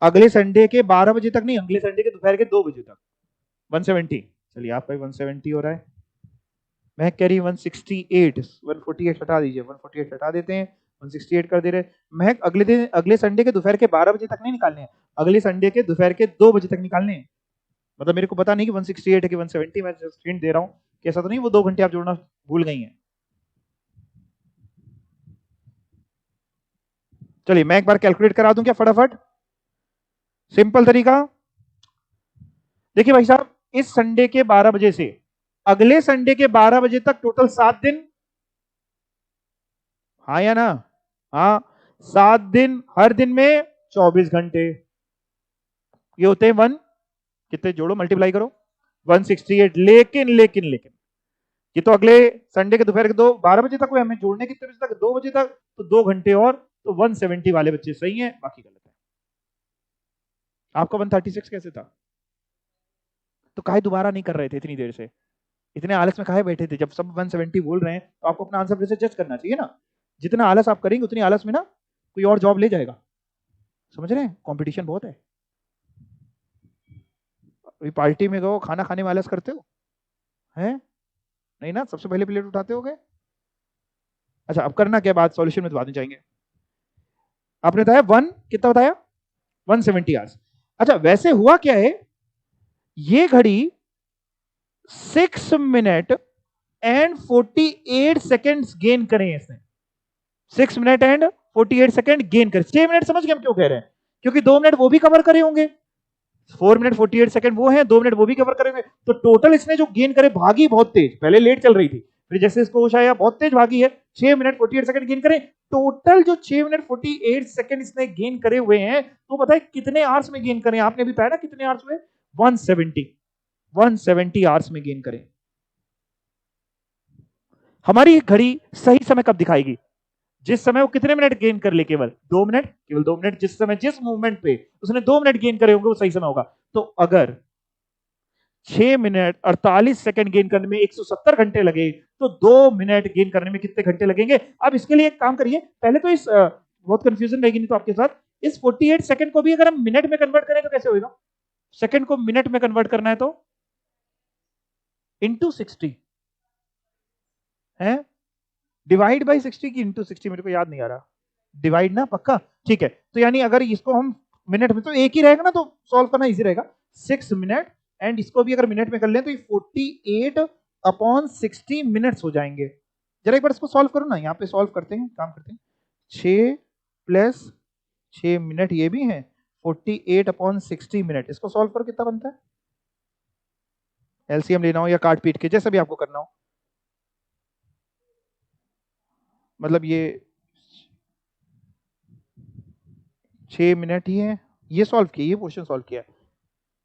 अगले संडे के 12 बजे तक नहीं, अगले संडे के दोपहर के 2 बजे तक 170। चलिए आपका 170 हो रहा है। महक कह रही 168, 148 हटा दीजिए, 148 हटा देते हैं, 168 कर दे रहे। महक अगले संडे के दोपहर के 12 बजे तक नहीं निकालने हैं, अगले संडे के दोपहर के 2 बजे तक निकालने हैं। मतलब मेरे को पता नहीं कि 168 है कि 170, मैं जस्ट हिंट दे रहा हूं कि ऐसा तो नहीं वो 2 घंटे आप जोड़ना भूल गई हैं। चलिए मैं एक बार कैलकुलेट करा दूं क्या फटाफट, सिंपल तरीका। देखिए भाई साहब, इस संडे के 12 बजे से अगले संडे के 12 बजे तक टोटल 7 दिन, हाँ या ना? हाँ, 7 दिन, हर दिन में 24 घंटे, ये होते हैं 1, कितने जोड़ो मल्टीप्लाई करो 168। लेकिन लेकिन लेकिन ये तो अगले संडे के दोपहर के 12 बजे तक हुए, हमें जोड़ने कितने बजे तक? 2 बजे तक, तो 2 घंटे और, तो 170 वाले बच्चे सही हैं, बाकी गलत है। आपका 136 कैसे था? तो काहे दोबारा नहीं कर रहे थे इतनी देर से? इतने आलस में काहे बैठे थे? जब सब 170 बोल रहे हैं तो आपको अपना आंसर फिर से जज करना चाहिए ना। जितना आलस आप करेंगे उतनी आलस में ना कोई और जॉब ले जाएगा, समझ रहे हैं? कंपटीशन बहुत है। अभी पार्टी में गो, खाना खाने में आलस करते हो हैं? नहीं ना, सबसे पहले प्लेट उठाते हो गए। अच्छा अब करना क्या, बात सॉल्यूशन में तो बाद में जाएंगे। आपने बताया 1 कितना बताया? 170 आवर्स। अच्छा वैसे हुआ क्या है, ये घड़ी 6 मिनट एंड 48 सेकेंड्स गेन करें इसने, 6 मिनट एंड 48 सेकेंड गेन करें। 6 मिनट समझ गए हम क्यों कह रहे हैं? क्योंकि 2 मिनट वो भी कवर करे होंगे, 4 मिनट 48 सेकंड वो है, 2 मिनट वो भी कवर करेंगे, तो टोटल इसने जो गेन करे, भागी बहुत तेज, पहले लेट चल रही थी, फिर जैसे इसको होश आया बहुत तेज भागी है, 6 मिनट 48 सेकंड गेन करे। टोटल जो 6 मिनट 48 सेकंड इसने गेन करे हुए हैं, तो पता है कितने आवर्स में गेन करें? आपने भी बताया ना कितने आवर्स में? 170 आवर्स में गेन करें। हमारी घड़ी सही समय कब दिखाएगी? जिस समय वो कितने मिनट गेन कर ले, केवल 2 मिनट, केवल 2 मिनट। जिस समय, जिस मूवमेंट पे उसने 2 मिनट गेन करे होंगे वो सही समय होगा। तो अगर 6 मिनट 48 सेकंड गेन करने में 170 घंटे लगे, तो 2 मिनट गेन करने में कितने घंटे लगेंगे? अब इसके लिए एक काम करिए, पहले तो इस बहुत कंफ्यूजन रहेगी नहीं तो आपके साथ, इस 48 सेकंड को भी अगर हम मिनट में कन्वर्ट करें तो कैसे होगा? सेकंड को मिनट में कन्वर्ट करना है तो इंटू 60 है, डिवाइड बाई 60 की इंटू 60, मेरे को याद नहीं आ रहा, डिवाइड ना पक्का, ठीक है। तो यानी अगर इसको हम मिनट में, तो एक ही रहेगा ना, तो सॉल्व करना इजी रहेगा। 6 मिनट एंड इसको भी अगर मिनट में कर लें तो ये 48/60 मिनट्स हो जाएंगे। जरा एक बार इसको सॉल्व करो ना, यहाँ पे सॉल्व करते हैं, काम करते हैं। 6 प्लस 6 मिनट ये भी है, 48/60 मिनट, इसको सॉल्व करो कितना बनता है? एलसीएम लेना हो या काट पीट के, जैसा भी आपको करना हो। मतलब ये 6 मिनट ही है, ये सॉल्व किया, ये क्वेश्चन सॉल्व किया,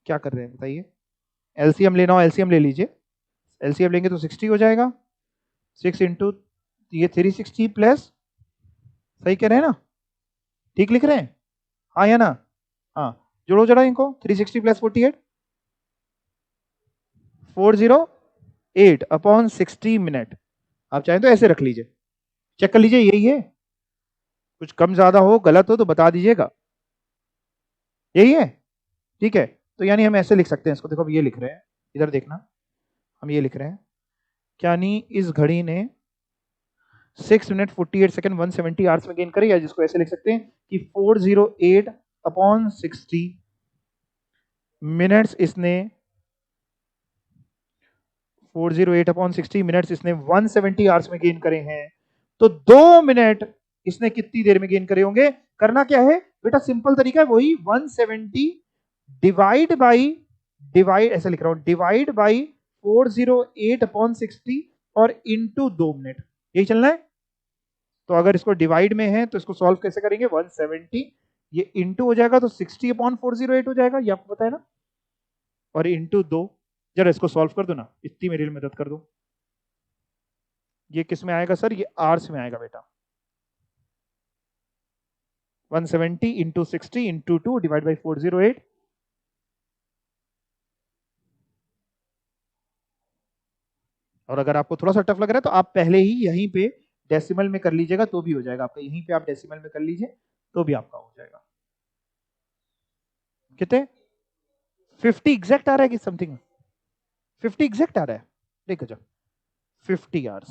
क्या कर रहे हैं बताइए? एलसीएम लेना हो एलसीएम ले लीजिए, एलसीएम लेंगे तो 60 हो जाएगा, 6 इंटू ये 360 प्लस, सही कह रहे हैं ना? ठीक लिख रहे हैं? हाँ या ना? हाँ, जोड़ो जरा इनको, 360 प्लस 48, 408/60 मिनट। आप चाहें तो ऐसे रख लीजिए, चेक कर लीजिए यही है, कुछ कम ज्यादा हो, गलत हो तो बता दीजिएगा। यही है, ठीक है। तो यानी हम ऐसे लिख सकते हैं इसको, देखो अब ये लिख रहे हैं, इधर देखना, हम ये लिख रहे हैं, यानी इस घड़ी ने 6 मिनट 48 सेकंड 170 आवर्स में गेन करी, या जिसको ऐसे लिख सकते हैं कि 408/60 मिनट्स इसने 408/60 मिनट्स इसने 170 आवर्स में गेन करे हैं। तो 2 मिनट इसने कितनी देर में गेन करे होंगे? करना क्या है बेटा, सिंपल तरीका है, वही 170 डिवाइड बाई, डिवाइड ऐसे लिख रहा हूं, डिवाइड बाई 408/60 और इंटू 2 मिनट, यही चलना है। तो अगर इसको डिवाइड में है तो इसको सॉल्व कैसे करेंगे? 170 ये इंटू हो जाएगा तो 60/408 हो जाएगा, ये आपको पता है ना, और इंटू 2। जरा इसको सॉल्व कर दो ना, इतनी मेरी मदद कर दो। ये किस में आएगा सर? ये आर्स में आएगा बेटा। 170 इंटू 60 इंटू 2 डिवाइड बाई 408। और अगर आपको थोड़ा सा टफ लग रहा है तो आप पहले ही यहीं पे डेसिमल में कर लीजिएगा तो भी हो जाएगा आपका, यहीं पे आप डेसिमल में कर लीजिए तो भी आपका हो जाएगा। कितने 50 एग्जैक्ट आ रहा है कि समथिंग 50 एग्जैक्ट आ रहा है, देखो जो 50 आवर्स।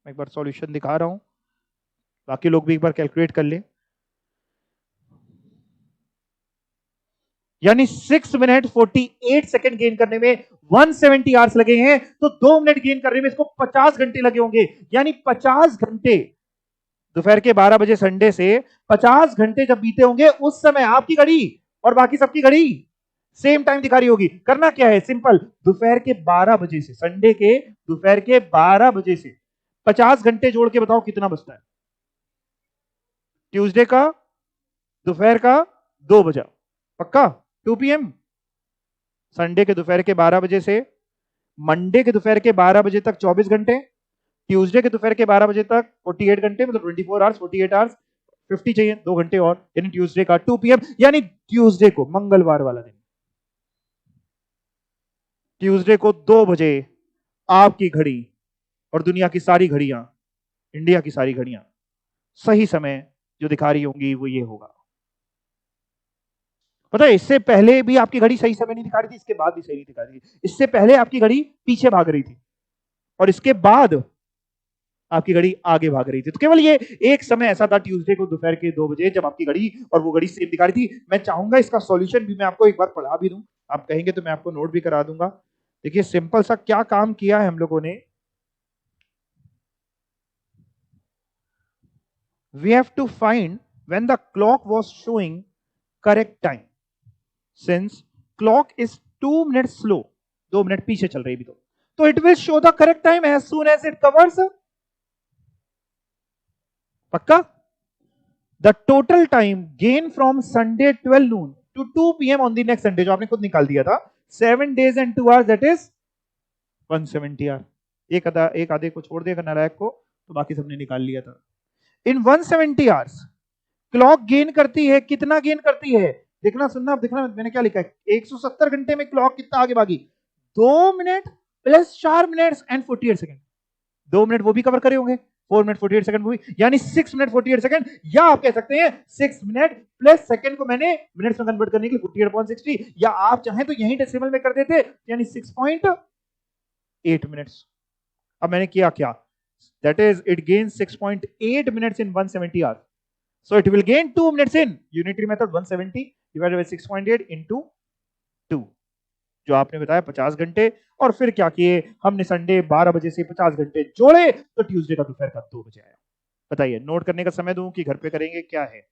मैं एक बार सॉल्यूशन दिखा रहा हूं, बाकी लोग भी एक बार कैलकुलेट कर ले। यानी 6 मिनट 48 सेकंड गेन करने में 170 आवर्स लगे हैं, तो 2 मिनट गेन करने में इसको 50 घंटे लगे होंगे। यानी 50 घंटे दोपहर के 12 बजे संडे से 50 घंटे जब बीते होंगे, उस समय आपकी घड़ी और बाकी सबकी घड़ी सेम टाइम दिखा रही होगी। करना क्या है, सिंपल, दोपहर के 12 बजे से, संडे के दोपहर के 12 बजे से 50 घंटे जोड़ के बताओ कितना बचता है। ट्यूसडे का दोपहर का 2 बजे, पक्का 2 PM। संडे के दोपहर के 12 बजे से मंडे के दोपहर के 12 बजे तक 24 घंटे, ट्यूसडे के दोपहर के 12 बजे तक 48 घंटे, मतलब 24 आवर्स, 48 आवर्स, 50 चाहिए 2 घंटे और, यानी ट्यूसडे का 2 PM। यानी ट्यूसडे को, मंगलवार वाला दिन, ट्यूसडे को 2 बजे आपकी घड़ी और दुनिया की सारी घड़ियां, इंडिया की सारी घड़ियां सही समय जो दिखा रही होंगी वो ये होगा। पता है इससे पहले भी आपकी घड़ी सही समय नहीं दिखा रही थी, इसके बाद भी सही नहीं दिखा रही थी। इससे पहले आपकी घड़ी पीछे भाग रही थी और इसके बाद आपकी घड़ी आगे भाग रही थी। तो केवल ये एक समय ऐसा था ट्यूसडे को दोपहर के 2 बजे जब आपकी घड़ी और वो घड़ी सेम दिखा रही थी। मैं चाहूंगा इसका सॉल्यूशन भी मैं आपको एक बार पढ़ा भी दूं, आप कहेंगे तो मैं आपको नोट भी करा दूंगा। देखिए सिंपल सा क्या काम किया है हम लोगों ने, we have to find when the clock was showing correct time, since clock is 2 minutes slow, 2 minute पीछे चल रही भी, तो it will show the correct time as soon as it covers, पक्का। The total time gain from Sunday 12 noon to 2 PM on the next Sunday, जो आपने खुद निकाल दिया था, 7 days and 2 hours, that is 170 hour। एक आधे को छोड़ देगा नालायक को, तो बाकी सबने निकाल लिया था। इन 170 आवर्स क्लॉक गेन करती है, कितना गेन करती है, देखना सुनना, अब देखना मैंने क्या लिखा है। 170 घंटे में क्लॉक कितना आगे भागी, 2 minute plus 4 minutes and 48 second. 2 minute वो भी कवर करे होंगे, 4 मिनट 48 सेकंड वो भी, यानी 6 मिनट 48 सेकंड, या आप कह सकते हैं 6 मिनट प्लस सेकंड को मैंने मिनट्स में कन्वर्ट करने के लिए 48/60, या आप चाहें तो यही डेसिमल में कर देते, यानी 6.8 मिनट्स। अब मैंने किया क्या, that is it gains 6.8 minutes in 170 hours, so it will gain 2 minutes in unitary method, 170 divided by 6.8 into 2, जो आपने बताया 50 घंटे। और फिर क्या किए हमने, संडे 12 बजे से 50 घंटे जोड़े तो ट्यूसडे का दोपहर का 2 बजे आया। बताइए नोट करने का समय दूं कि घर पे करेंगे, क्या है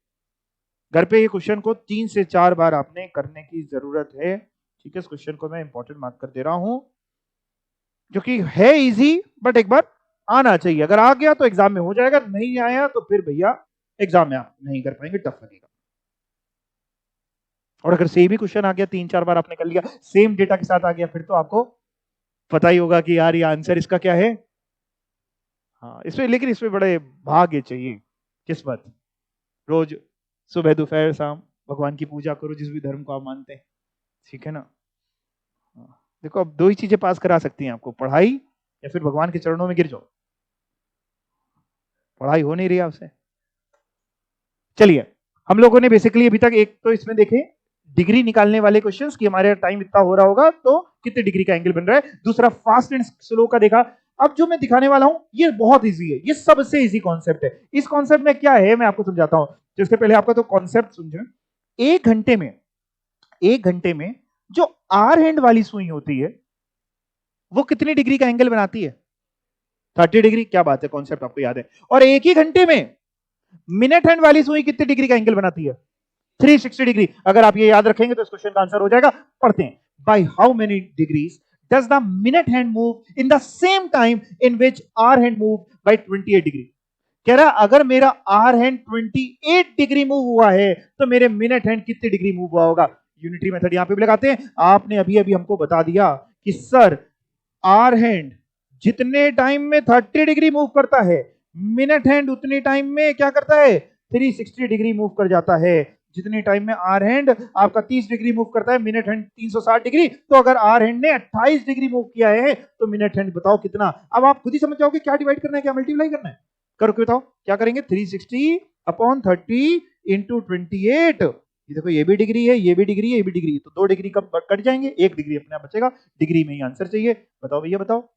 घर पे ये क्वेश्चन को 3 से 4 बार आपने करने की जरूरत है। ठीक है, इस क्वेश्चन को मैं इंपॉर्टेंट मार्क कर दे रहा हूं, जो कि है इजी, बट एक बार आना चाहिए। अगर आ गया तो एग्जाम में हो जाएगा, नहीं आया तो फिर भैया एग्जाम में आप नहीं कर पाएंगे, टफ लगेगा। और अगर सेम ही क्वेश्चन आ गया, 3-4 बार आपने कर लिया, सेम डेटा के साथ आ गया, फिर तो आपको पता ही होगा कि यार ये आंसर इसका क्या है। हाँ इसमें, लेकिन इसमें बड़े भाग्य चाहिए, किस्मत। रोज सुबह दोपहर शाम भगवान की पूजा करो, जिस भी धर्म को आप मानते हैं, ठीक है ना। देखो अब 2 ही चीजें पास करा सकती हैं आपको, पढ़ाई या फिर भगवान के चरणों में गिर जाओ। पढ़ाई हो नहीं रही आपसे। चलिए हम लोगों ने बेसिकली अभी तक एक तो इसमें देखे डिग्री निकालने वाले क्वेश्चंस कि हमारे टाइम इतना हो रहा होगा तो कितने डिग्री का एंगल बन रहा है, दूसरा फास्ट एंड स्लो का देखा। अब जो मैं दिखाने वाला हूं ये बहुत इजी है, ये सबसे इजी कॉन्सेप्ट है। इस कॉन्सेप्ट में क्या है मैं आपको समझाता हूं। जिसके पहले आपका तो कॉन्सेप्ट समझे, एक घंटे में जो आर हैंड वाली सुई होती है वो कितनी डिग्री का एंगल बनाती है, 30 डिग्री। क्या बात है, कॉन्सेप्ट आपको याद है। और एक ही घंटे में मिनट हैंड वाली सुई कितनी डिग्री का एंगल बनाती है, 360 डिग्री। अगर आप ये याद रखेंगे तो इस क्वेश्चन का आंसर हो जाएगा। पढ़ते हैं, by how many degrees does the minute hand move in the same time in which hour hand move by 28 degree. कह रहा अगर मेरा आर हैंड 28 डिग्री मूव हुआ है तो मेरे मिनट हैंड कितनी डिग्री मूव हुआ होगा। यूनिटरी मेथड यहां पे भी लगाते हैं। आपने अभी अभी हमको बता दिया कि सर आर हैंड जितने टाइम में 30 डिग्री मूव करता है, मिनट हैंड उतनी टाइम में क्या करता है, 360 डिग्री मूव कर जाता है। जितने टाइम में आर हैंड आपका 30 डिग्री मूव करता है, मिनट हैंड 360 डिग्री। तो अगर आर हैंड ने 28 डिग्री मूव किया है तो मिनट हैंड बताओ कितना। अब आप खुद ही समझ जाओगे क्या डिवाइड करना है क्या मल्टीप्लाई करना है। करो बताओ क्या करेंगे, 360 अपॉन 30 इंटू 28। ये देखो, ये भी डिग्री है, ये भी डिग्री है, ये भी डिग्री है, तो 2 डिग्री कब कट जाएंगे, 1 डिग्री अपने आप बचेगा। डिग्री में ही आंसर चाहिए। बताओ भैया, बताओ,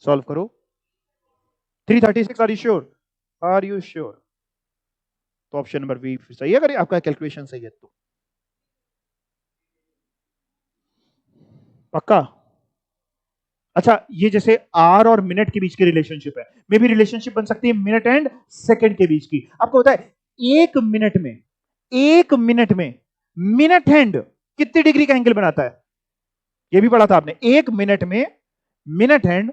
सॉल्व करो। 336, are you sure? Are you sure? तो ऑप्शन नंबर बी सही है, अगर आपका कैलकुलेशन सही है तो। पक्का? अच्छा, ये जैसे आर और मिनट के बीच की रिलेशनशिप है, मे भी रिलेशनशिप बन सकती है मिनट एंड सेकंड के बीच की। आपको पता है, एक मिनट में, एक मिनट में मिनट हैंड कितनी डिग्री का एंगल बनाता है? ये भी पढ़ा था आपने, एक मिनट में मिनट हैंड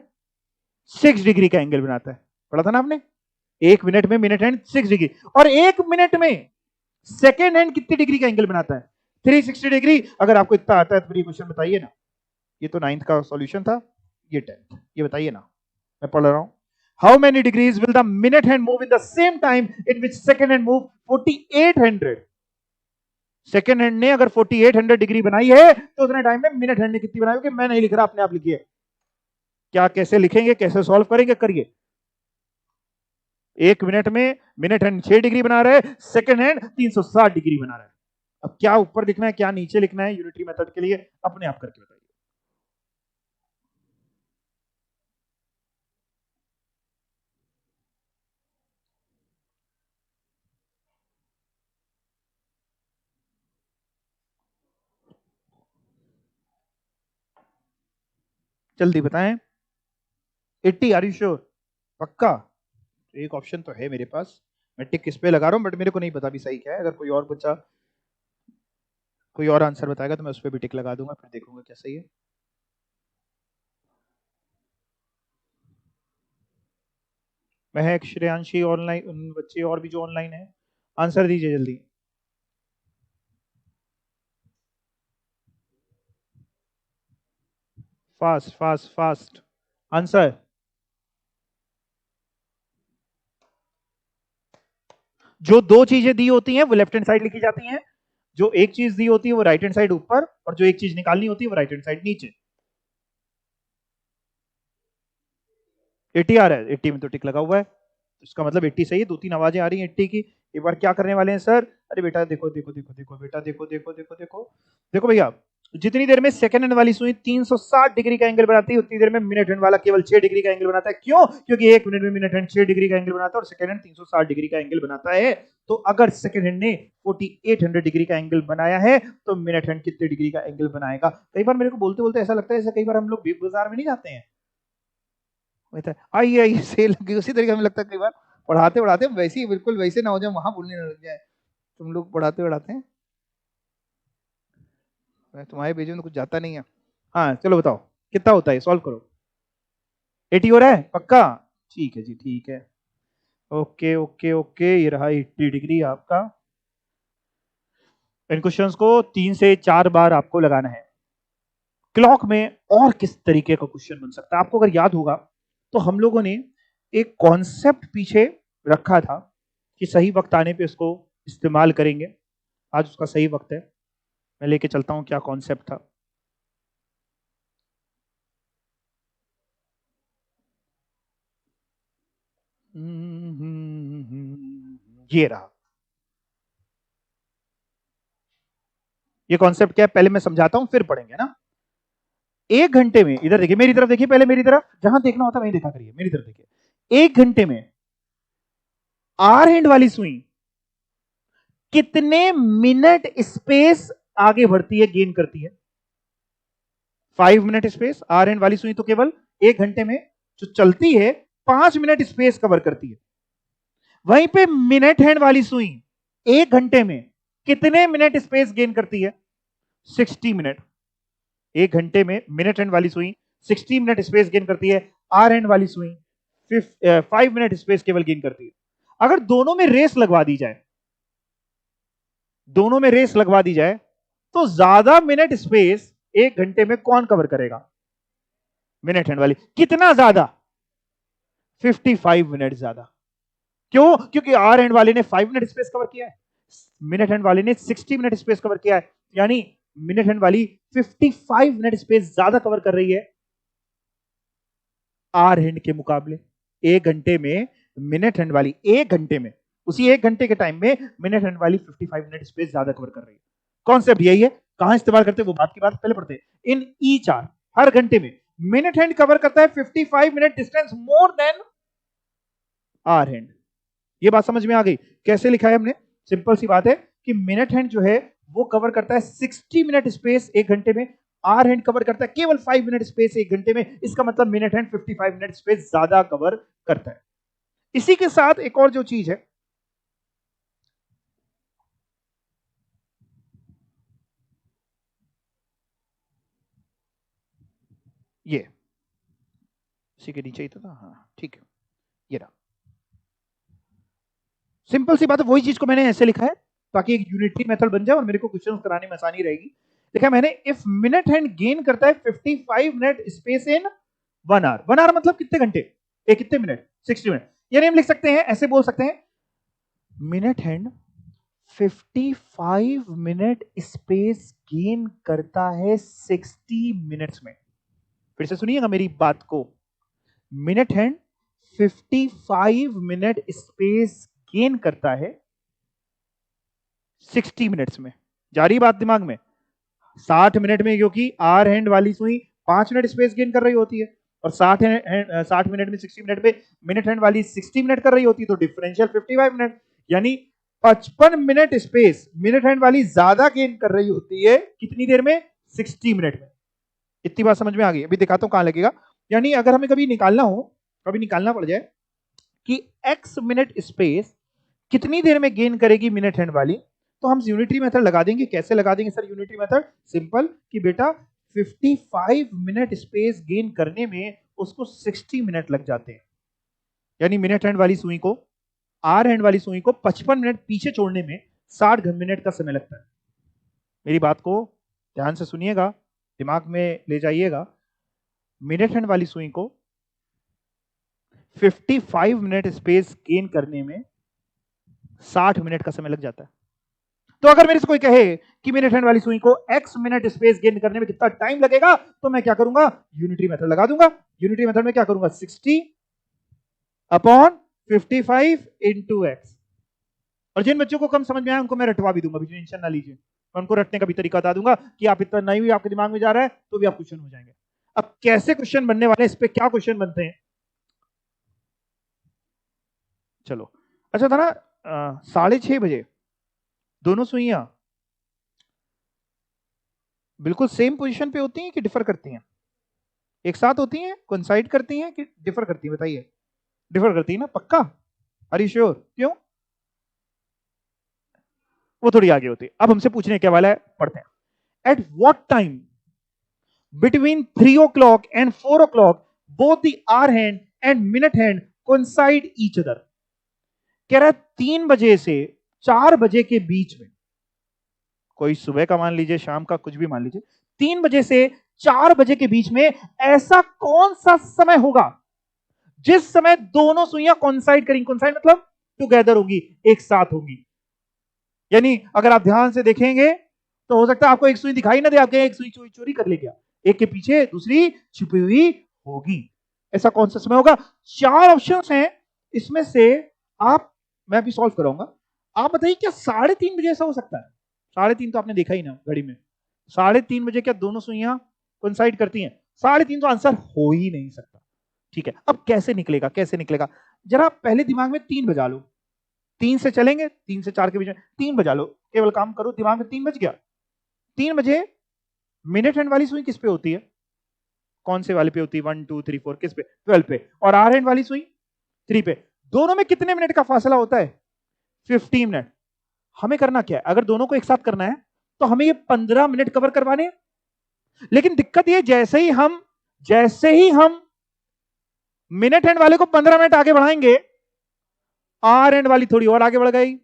6 डिग्री का एंगल बनाता है। पढ़ा था ना आपने? एक मिनट में मिनट हैंड 6 डिग्री, और एक मिनट में सेकेंड हैंड कितनी डिग्री का एंगल बनाता है? 360 डिग्री। अगर आपको इतना आता है तो फिर ये क्वेश्चन बताइए ना। ये तो 9th का सॉल्यूशन था, ये 10th, ये बताइए ना, मैं पढ़ रहा हूं। How many degrees will the minute hand move in the same time in which second hand move 4800? Second hand ने अगर 4800 डिग्री बनाई है तो उतने टाइम में मिनट हैंड ने कितनी बनाई होगी? मैं नहीं लिख रहा, अपने आप लिखिए। क्या, कैसे लिखेंगे, कैसे सॉल्व करेंगे, करिए। एक मिनट में मिनट हैंड 6 डिग्री बना रहा है, सेकेंड हैंड 360 डिग्री बना रहा है। अब क्या ऊपर लिखना है, क्या नीचे लिखना है यूनिटरी मेथड के लिए, अपने आप करके बताइए। जल्दी बताएं। 80, आर यू श्योर? पक्का? एक ऑप्शन तो है मेरे पास, मैं टिक किस पे लगा रहा हूं, बट मेरे को नहीं पता भी सही क्या है। अगर कोई और बच्चा कोई और आंसर बताएगा तो मैं उस पर भी टिक लगा दूंगा, फिर देखूंगा क्या सही है। महक, श्रेयांशी, ऑनलाइन बच्चे और भी जो ऑनलाइन है, आंसर दीजिए जल्दी। Fast fast fast answer. जो दो चीजें दी होती हैं वो लेफ्ट हैंड साइड लिखी जाती हैं, जो एक चीज दी होती है वो राइट हैंड साइड ऊपर, और जो एक चीज निकालनी होती है वो राइट हैंड साइड नीचे। 80 आ रहा है, 80 में तो टिक लगा हुआ है, तो इसका मतलब 80 सही है। 2-3 आवाजें आ रही हैं 80 की। एक बार क्या करने वाले हैं सर? अरे बेटा देखो देखो देखो देखो बेटा, देखो देखो देखो देखो देखो भैया, जितनी देर में सेकंड हैंड वाली सुई 360 डिग्री का एंगल बनाती है, उतनी देर में मिनट हैंड वाला केवल 6 डिग्री का एंगल बनाता है। क्यों? क्योंकि एक मिनट में मिनट हैंड 6 डिग्री का एंगल बनाता है और सेकंड हैंड 360 डिग्री का एंगल बनाता है। तो अगर सेकंड हैंड ने 4800 डिग्री का एंगल बनाया है तो मिनट हैंड कितने डिग्री का एंगल बनाएगा? कई बार मेरे को बोलते बोलते ऐसा लगता है जैसे कई बार हम लोग बिग बाजार में नहीं जाते हैं, आइए आइए सेल लगी, उसी तरीके में लगता है कई बार पढ़ाते पढ़ाते वैसे ही बिल्कुल वैसे ना हो जाए, वहां बोलने लग जाए। तुम लोग पढ़ाते पढ़ाते हैं, तुम्हारे पेज में तो कुछ जाता नहीं है। हाँ चलो बताओ कितना होता है, सॉल्व करो। 80 हो रहा है? पक्का? ठीक है जी, ठीक है। ओके ओके ओके, ये रहा 80 डिग्री आपका। इन क्वेश्चंस को 3 से 4 बार आपको लगाना है। क्लॉक में और किस तरीके का क्वेश्चन बन सकता है? आपको अगर याद होगा तो हम लोगों ने एक कॉन्सेप्ट पीछे रखा था कि सही वक्त आने पे इसको इस्तेमाल करेंगे। आज उसका सही वक्त है, मैं लेके चलता हूं क्या कॉन्सेप्ट था। ये रहा। ये कॉन्सेप्ट क्या है पहले मैं समझाता हूं, फिर पढ़ेंगे ना। 1 घंटे में, इधर देखिए, मेरी तरफ देखिए, पहले मेरी तरफ, जहां देखना होता है वहीं देखा करिए, मेरी तरफ देखिए। 1 घंटे में आर हैंड वाली सुई कितने मिनट स्पेस आगे बढ़ती है, गेन करती है? 5 मिनट स्पेस। आर हैंड वाली सुई तो केवल 1 घंटे में जो चलती है 5 मिनट स्पेस कवर करती है। वहीं पे मिनट हैंड वाली सुई 1 घंटे में कितने मिनट स्पेस गेन करती है? 60 मिनट। 1 घंटे में मिनट हैंड वाली सुई 60 मिनट स्पेस गेन करती है, आर हैंड वाली सुई 5 मिनट स्पेस केवल गेन करती है। अगर दोनों में रेस लगवा दी जाए, दोनों में रेस लगवा दी जाए तो ज्यादा मिनट स्पेस 1 घंटे में कौन कवर करेगा? मिनट हैंड वाली। कितना ज्यादा? 55 मिनट ज्यादा। क्यों? क्योंकि आर हैंड वाले ने 5 मिनट स्पेस कवर किया है, मिनट हैंड वाले ने 60 मिनट स्पेस कवर किया है, यानी मिनट हैंड वाली 55 मिनट स्पेस ज्यादा कवर कर रही है आर हैंड के मुकाबले। 1 घंटे में मिनट हैंड वाली 1 घंटे में उसी 1 घंटे के टाइम में मिनट हैंड वाली 55 मिनट स्पेस ज्यादा कवर कर रही है। कॉन्सेप्ट यही है। कहां इस्तेमाल करते हैं वो बात की बात पहले पढ़ते हैं। इन ईच आवर, हर घंटे में मिनट हैंड कवर करता है 55 minute distance more than hour hand. ये बात समझ में आ गई? कैसे लिखा है हमने? सिंपल सी बात है कि मिनट हैंड जो है वो कवर करता है 60 मिनट स्पेस 1 घंटे में, आर हैंड कवर करता है केवल 5 मिनट स्पेस 1 घंटे में। इसका मतलब मिनट हैंड 55 मिनट स्पेस ज्यादा कवर करता है। इसी के साथ एक और जो चीज है, ये इसी के नीचे ही तो था। हाँ ठीक है, ये रहा। सिंपल सी बात है, वही चीज को मैंने ऐसे लिखा है ताकि एक यूनिटरी मेथड बन जाए और मेरे को क्वेश्चन कराने में आसानी रहेगी। देखा मैंने, इफ मिनट हैंड गेन करता है 55 minute space in 1 hour. 1 hour मतलब कितने घंटे? एक कितने मिनट? 60 मिनट। यानी हम लिख सकते हैं, ऐसे बोल सकते हैं, minute hand 55 minute space gain करता है 60 मिनट्स में। फिर से सुनिएगा मेरी बात को, minute hand 55 minute space gain करता है 60 मिनट्स में। जा रही बात दिमाग में? 60 मिनट में, क्योंकि आर हैंड वाली सुई 5 मिनट स्पेस गेन कर रही होती है और 60 मिनट में 60 मिनट में मिनट हैंड वाली 60 मिनट कर रही होती है, तो डिफरेंशियल 55 मिनट, यानी 55 मिनट स्पेस मिनट हैंड वाली ज्यादा गेन कर रही होती है कितनी देर में? 60 मिनट में। इतनी बात समझ में आ गई? अभी दिखाता हूं कहां लगेगा। यानी अगर हमें कभी निकालना हो, कभी निकालना पड़ जाए कि x मिनट स्पेस कितनी देर में गेन करेगी मिनट हैंड वाली, तो हम यूनिटरी मेथड लगा देंगे। कैसे लगा देंगे सर यूनिटरी मेथड? सिंपल कि बेटा 55 मिनट स्पेस गेन करने में उसको 60 मिनट लग जाते हैं। यानी मिनट हैंड वाली सुई को, आर हैंड वाली सुई को 55 मिनट पीछे छोड़ने में 60 मिनट का समय लगता है। मेरी बात को ध्यान से सुनिएगा, दिमाग में ले जाइएगा। मिनट हैंड वाली सुई को 55 मिनट स्पेस गेन करने में 60 मिनट का समय लग जाता है। तो अगर मेरे से कोई कहे कि मिनट हैंड वाली सुई को x मिनट स्पेस गेन करने में कितना टाइम लगेगा, तो मैं क्या करूंगा? यूनिटरी मेथड लगा दूंगा। यूनिटरी मेथड में क्या करूंगा? 60 अपॉन 55 इंटू एक्स। और जिन बच्चों को कम समझ में आया उनको मैं रटवा भी दूंगा, भी टेंशन ना लीजिए। मैं उनको रटने का भी तरीका बता दूंगा कि आप इतना नहीं भी आपके दिमाग में जा रहा है तो भी आप क्वेश्चन हो जाएंगे। अब कैसे क्वेश्चन बनने वाले, इस पे क्या क्वेश्चन बनते हैं, चलो। अच्छा था ना, 6:30 बजे दोनों सुइयां बिल्कुल सेम पोजीशन पे होती हैं कि डिफर करती हैं? एक साथ होती हैं, कोइंसाइड करती हैं कि डिफर करती हैं? बताइए। डिफर करती है ना, पक्का? Are you sure? क्यों? वो थोड़ी आगे होती है। अब हमसे पूछने क्या वाला है, पढ़ते हैं। At what time between 3 o'clock and 4 o'clock both the hour hand and minute hand coincide each other? कह रहा है 3 बजे से 4 बजे के बीच में, कोई सुबह का मान लीजिए, शाम का, कुछ भी मान लीजिए, 3 बजे से 4 बजे के बीच में ऐसा कौन सा समय होगा जिस समय दोनों सुइयां कॉन्साइड करेंगी? कॉन्साइड मतलब टुगेदर होगी, एक साथ होगी। यानी अगर आप ध्यान से देखेंगे तो हो सकता है आपको एक सुई दिखाई ना दे, आपके एक सुई चोरी कर ले गया, एक के पीछे दूसरी छिपी हुई होगी। ऐसा कौन सा समय होगा? 4 ऑप्शंस हैं, इसमें से आप, मैं अभी सॉल्व कराऊंगा, आप बताइए क्या 3:30 बजे ऐसा हो सकता है? 3:30 तो आपने देखा ही ना घड़ी में, 3:30 बजे क्या दोनों सुइयां कोइंसाइड करती हैं? 3:30 तो आंसर हो ही नहीं सकता। ठीक है, अब कैसे निकलेगा? कैसे निकलेगा? जरा पहले दिमाग में 3 बजा लो। 3 से चलेंगे, 3 से 4 के बीच में 3 बजा लो, केवल काम करो, दिमाग में 3 बज गया। 3 बजे मिनट हैंड वाली सुई किस पे होती है? कौन से वाले पे होती है? 1 2 3 4 किस पे? 12 पे। और आर हैंड वाली सुई 3 पे। दोनों में कितने मिनट का फासला होता है? 15 मिनट। हमें करना क्या है? अगर दोनों को एक साथ करना है तो हमें ये 15 मिनट कवर करवाने हैं। लेकिन दिक्कत ये, जैसे ही हम मिनट हैंड वाले को 15 मिनट आगे बढ़ाएंगे, आर हैंड वाली थोड़ी और आगे बढ़ गई।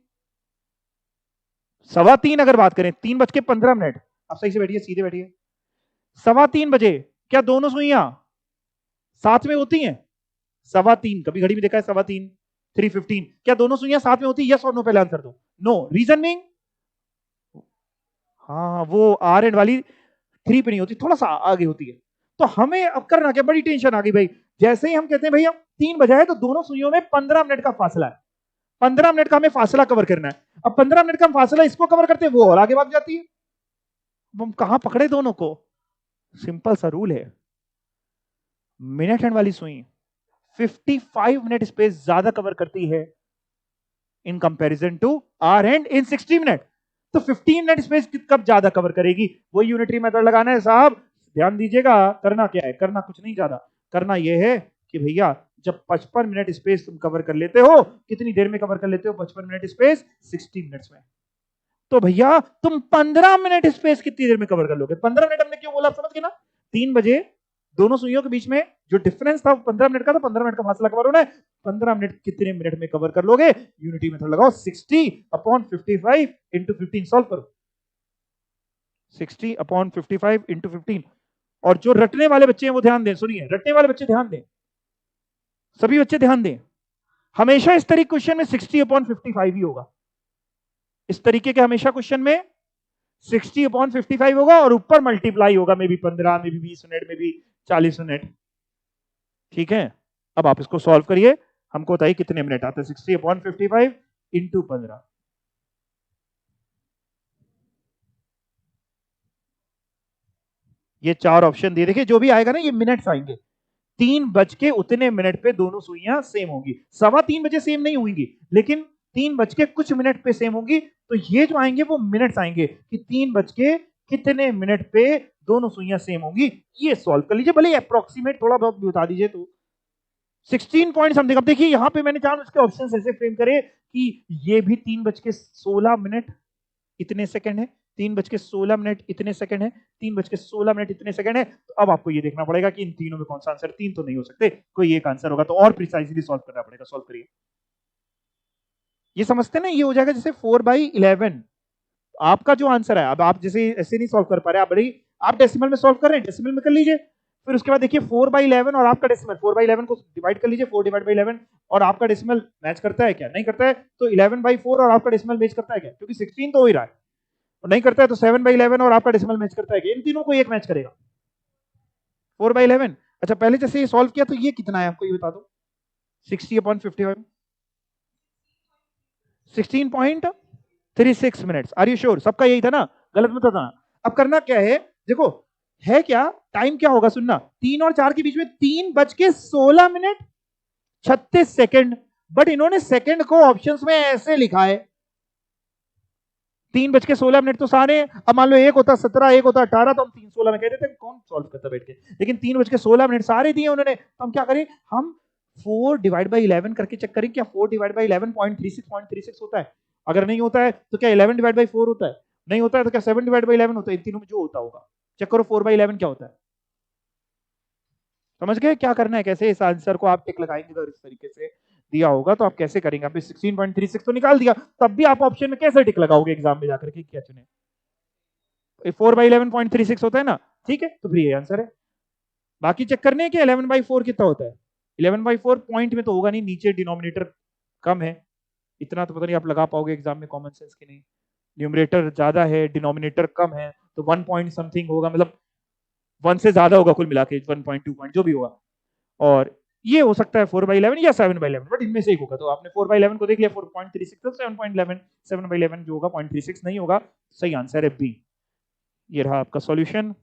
3:15 अगर बात करें, 3:15, आप सही से बैठिए, सीधे बैठिए। 3:15 बजे क्या दोनों सुइयां साथ में होती हैं? 3:15, कभी घड़ी में देखा है 3:15? 3:15 क्या दोनों सुइयां साथ में होती है? यस और नो पहले आंसर दो। नो। रीजन मीन, हाँ वो आर एंड वाली 3 पे नहीं होती, थोड़ा सा आगे होती है। तो हमें अब करना क्या? बड़ी टेंशन आ गई भाई। जैसे ही हम कहते हैं भैया 3 बजा है तो दोनों सुइयों में 15 मिनट का फासला है, 15 मिनट का हमें फासला कवर करना है। अब 15 मिनट का हम फासला इसको कवर करते हैं, वो और आगे भाग जाती है। हम कहां पकड़े दोनों को? सिंपल सा रूल है, मिनट हैंड वाली सुई 55 मिनट स्पेस ज्यादा कवर करती है in comparison to hour hand in 60 minute. तो 15 मिनट स्पेस कब ज्यादा कवर करेगी? वो यूनिटरी मेथड लगाना है साहब। ध्यान दीजिएगा, करना क्या है, करना कुछ नहीं ज्यादा, करना यह है कि भैया जब 55 मिनट स्पेस तुम कवर कर लेते हो, कितनी देर में कवर कर लेते हो 55 मिनट स्पेस? 60 मिनट्स में। तो भैया तुम 15 मिनट स्पेस कितनी देर में कवर कर लोगे? 15 मिनट हमने क्यों बोला, आप समझ गए ना? 3 बजे दोनों सुइयों के बीच में जो डिफरेंस था 15 मिनट का, तो 15 मिनट का फासला कवर होना है। 15 मिनट कितने मिनट में कवर कर लोगे? यूनिटी मेथड लगाओ, 60/55 इंटू 15 सॉल्व करो। 60/55 इंटू 15। और जो रटने वाले बच्चे हैं वो ध्यान दें, सुनिए, रटने वाले बच्चे ध्यान दें, सभी बच्चे ध्यान दें। हमेशा इस तरीके क्वेश्चन में 60/55 ही होगा। इस तरीके के हमेशा क्वेश्चन में 60/55 होगा और ऊपर मल्टीप्लाई होगा, मे भी 15, मे भी 20 मिनट, में भी 40 मिनट। ठीक है, अब आप इसको सॉल्व करिए, हमको बताइए कितने मिनट आते हैं। 60/55 इंटू 15, ये 4 ऑप्शन दिए, देखिए जो भी आएगा ना ये मिनट्स आएंगे। 3 बज के उतने मिनट पे दोनों सुइयां सेम होंगी, 3:15 बजे सेम नहीं होंगी, लेकिन 3 बज के कुछ मिनट पे सेम होंगी। तो ये जो आएंगे वो मिनट्स आएंगे कि 3 बज के कितने मिनट पे दोनों सुइयां सेम होंगी। ये सॉल्व कर लीजिए, भले अप्रोक्सीमेट थोड़ा बहुत भी बता दीजिए। तो 16 पॉइंट समथिंग। अब देखिए यहां पे मैंने जान उसके ऑप्शंस ऐसे फ्रेम करे कि ये भी 3 बज के 16 मिनट इतने सेकंड है, 3 बज के 16 मिनट इतने सेकंड है, 3 बज के 16 मिनट इतने सेकंड है। तो अब आपको ये देखना पड़ेगा कि इन तीनों में कौन सा आंसर, 3 तो नहीं हो सकते, कोई एक आंसर होगा। तो और प्रिसाइजली सॉल्व करना पड़ेगा। सॉल्व करिए, ये समझते ना, ये हो जाएगा जैसे 4/11 आपका जो आंसर है। अब आप जैसे ऐसे नहीं सॉल्व कर पा रहे, आप बड़ी आप डेसिमल में सॉल्व कर रहे हैं, डेसिमल में कर लीजिए। फिर उसके बाद देखिए 4/11 और आपका डेसिमल, 4/11 को डिवाइड कर लीजिए, 4/11 और आपका डेसिमल मैच करता है क्या? नहीं करता है। तो 11/4 और आपका डेसिमल मैच करता है क्या? क्योंकि 16 तो हो ही रहा है, और नहीं करता है। तो 7/11 और आपका डेसिमल मैच करता है क्या? इन तीनों को एक मैच करेगा, 4/11। अच्छा, पहले जैसे ये सॉल्व किया तो ये कितना है आपको ये बता दो। 60/55 16.36 मिनट्स। Are you sure? सबका यही था ना, गलत मत बताना। अब करना क्या है, देखो है क्या, टाइम क्या होगा सुनना, 3 और 4 के बीच में 3 बज के 16 मिनट 36 सेकंड। बट इन्होंने सेकंड को ऑप्शंस में ऐसे लिखा है, 3 बज के 16 मिनट तो सारे। अब मान लो एक होता 17, एक होता 18, तो हम 3:16 में कह देते, कौन सॉल्व करता बैठ के। लेकिन 3 बज के 16 मिनट सारे दिए उन्होंने, तो हम क्या करें, हम 4/11 करके चेक करें क्या 4/11 0.36 होता है। अगर नहीं होता है तो क्या 11/4 होता है, नहीं होता है तो क्या 7/11 होता है। इन तीनों में जो होता होगा चेक करो, 4/11 क्या होता है। समझ गए क्या करना है, कैसे इस आंसर को आप टिक लगाएंगे। अगर इस तरीके से दिया होगा तो आप कैसे करेंगे। आप 16.36 तो निकाल दिया, तब भी आप ऑप्शन में कैसे टिक लगाओगे एग्जाम में जाकर के, क्या चुने। 4/11.36 होता है ना, ठीक है, तो फिर ये आंसर है। बाकी चेक करने हैं कि 11/4 कितना होता है। 11/4 पॉइंट में तो होगा नहीं, नीचे डिनोमिनेटर कम है, इतना तो पता नहीं आप लगा पाओगे एग्जाम में, कॉमन सेंस की नहीं। न्यूमरेटर ज्यादा है, डिनोमिनेटर कम है, तो 1 पॉइंट समथिंग होगा, मतलब 1 से ज्यादा होगा कुल मिला के, 1.2 पॉइंट जो भी होगा। और ये हो सकता है 4/11 या 7/11, बट इनमें से एक होगा। तो आपने 4/11 को देख लिया, 4.36 तो 7/11, 7/11 जो होगा 0.36 नहीं होगा। सही आंसर है बी। ये रहा आपका सॉल्यूशन।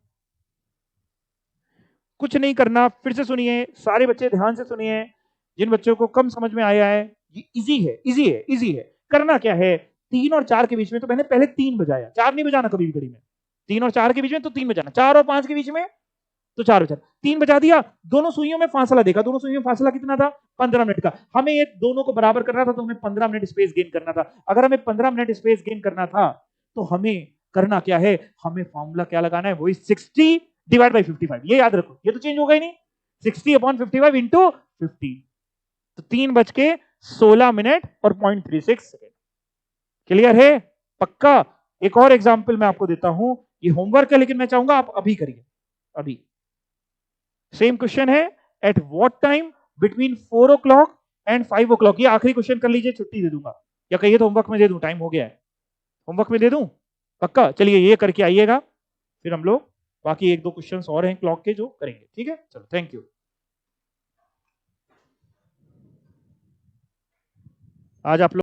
कुछ नहीं करना, फिर से सुनिए सारे बच्चे, ध्यान से सुनिए। जिन बच्चों को कम समझ में आया है, ये इजी है, इजी है, इजी है। करना क्या है, 3 और 4 के बीच में तो मैंने पहले 3 बजाया, 4 नहीं बजाना कभी भी घड़ी में। 3 और 4 के बीच में तो 3 बजाना, 4 और 5 के बीच में तो 4 बजा, 3 बजा दिया। दोनों सुइयों में फासला देखा, दोनों सुइयों में फासला कितना था, 15 मिनट का। हमें ये दोनों को बराबर करना था, तो हमें 15 मिनट स्पेस गेन करना था। अगर हमें 15 मिनट स्पेस गेन करना था तो हमें करना क्या है, हमें फॉर्मूला क्या लगाना है, वही 60/55। ये याद रखो, ये तो चेंज होगा ही नहीं। 60/55 इंटू 15, तो 3 बज के 16 मिनट और 0.36 सेकेंड। क्लियर है, पक्का। एक और एग्जाम्पल मैं आपको देता हूं, ये होमवर्क है लेकिन मैं चाहूंगा आप अभी करिए। अभी सेम क्वेश्चन है, at what time between 4 o'clock and 5 o'clock। ये आखिरी क्वेश्चन कर लीजिए, छुट्टी दे दूंगा, या कहिए तो होमवर्क में दे दूं, टाइम हो गया है, होमवर्क में दे दूं पक्का। चलिए ये करके आइएगा, फिर हम लोग बाकी 1-2 क्वेश्चंस और हैं क्लॉक के जो करेंगे। ठीक है, चलो थैंक यू। आज आप लोग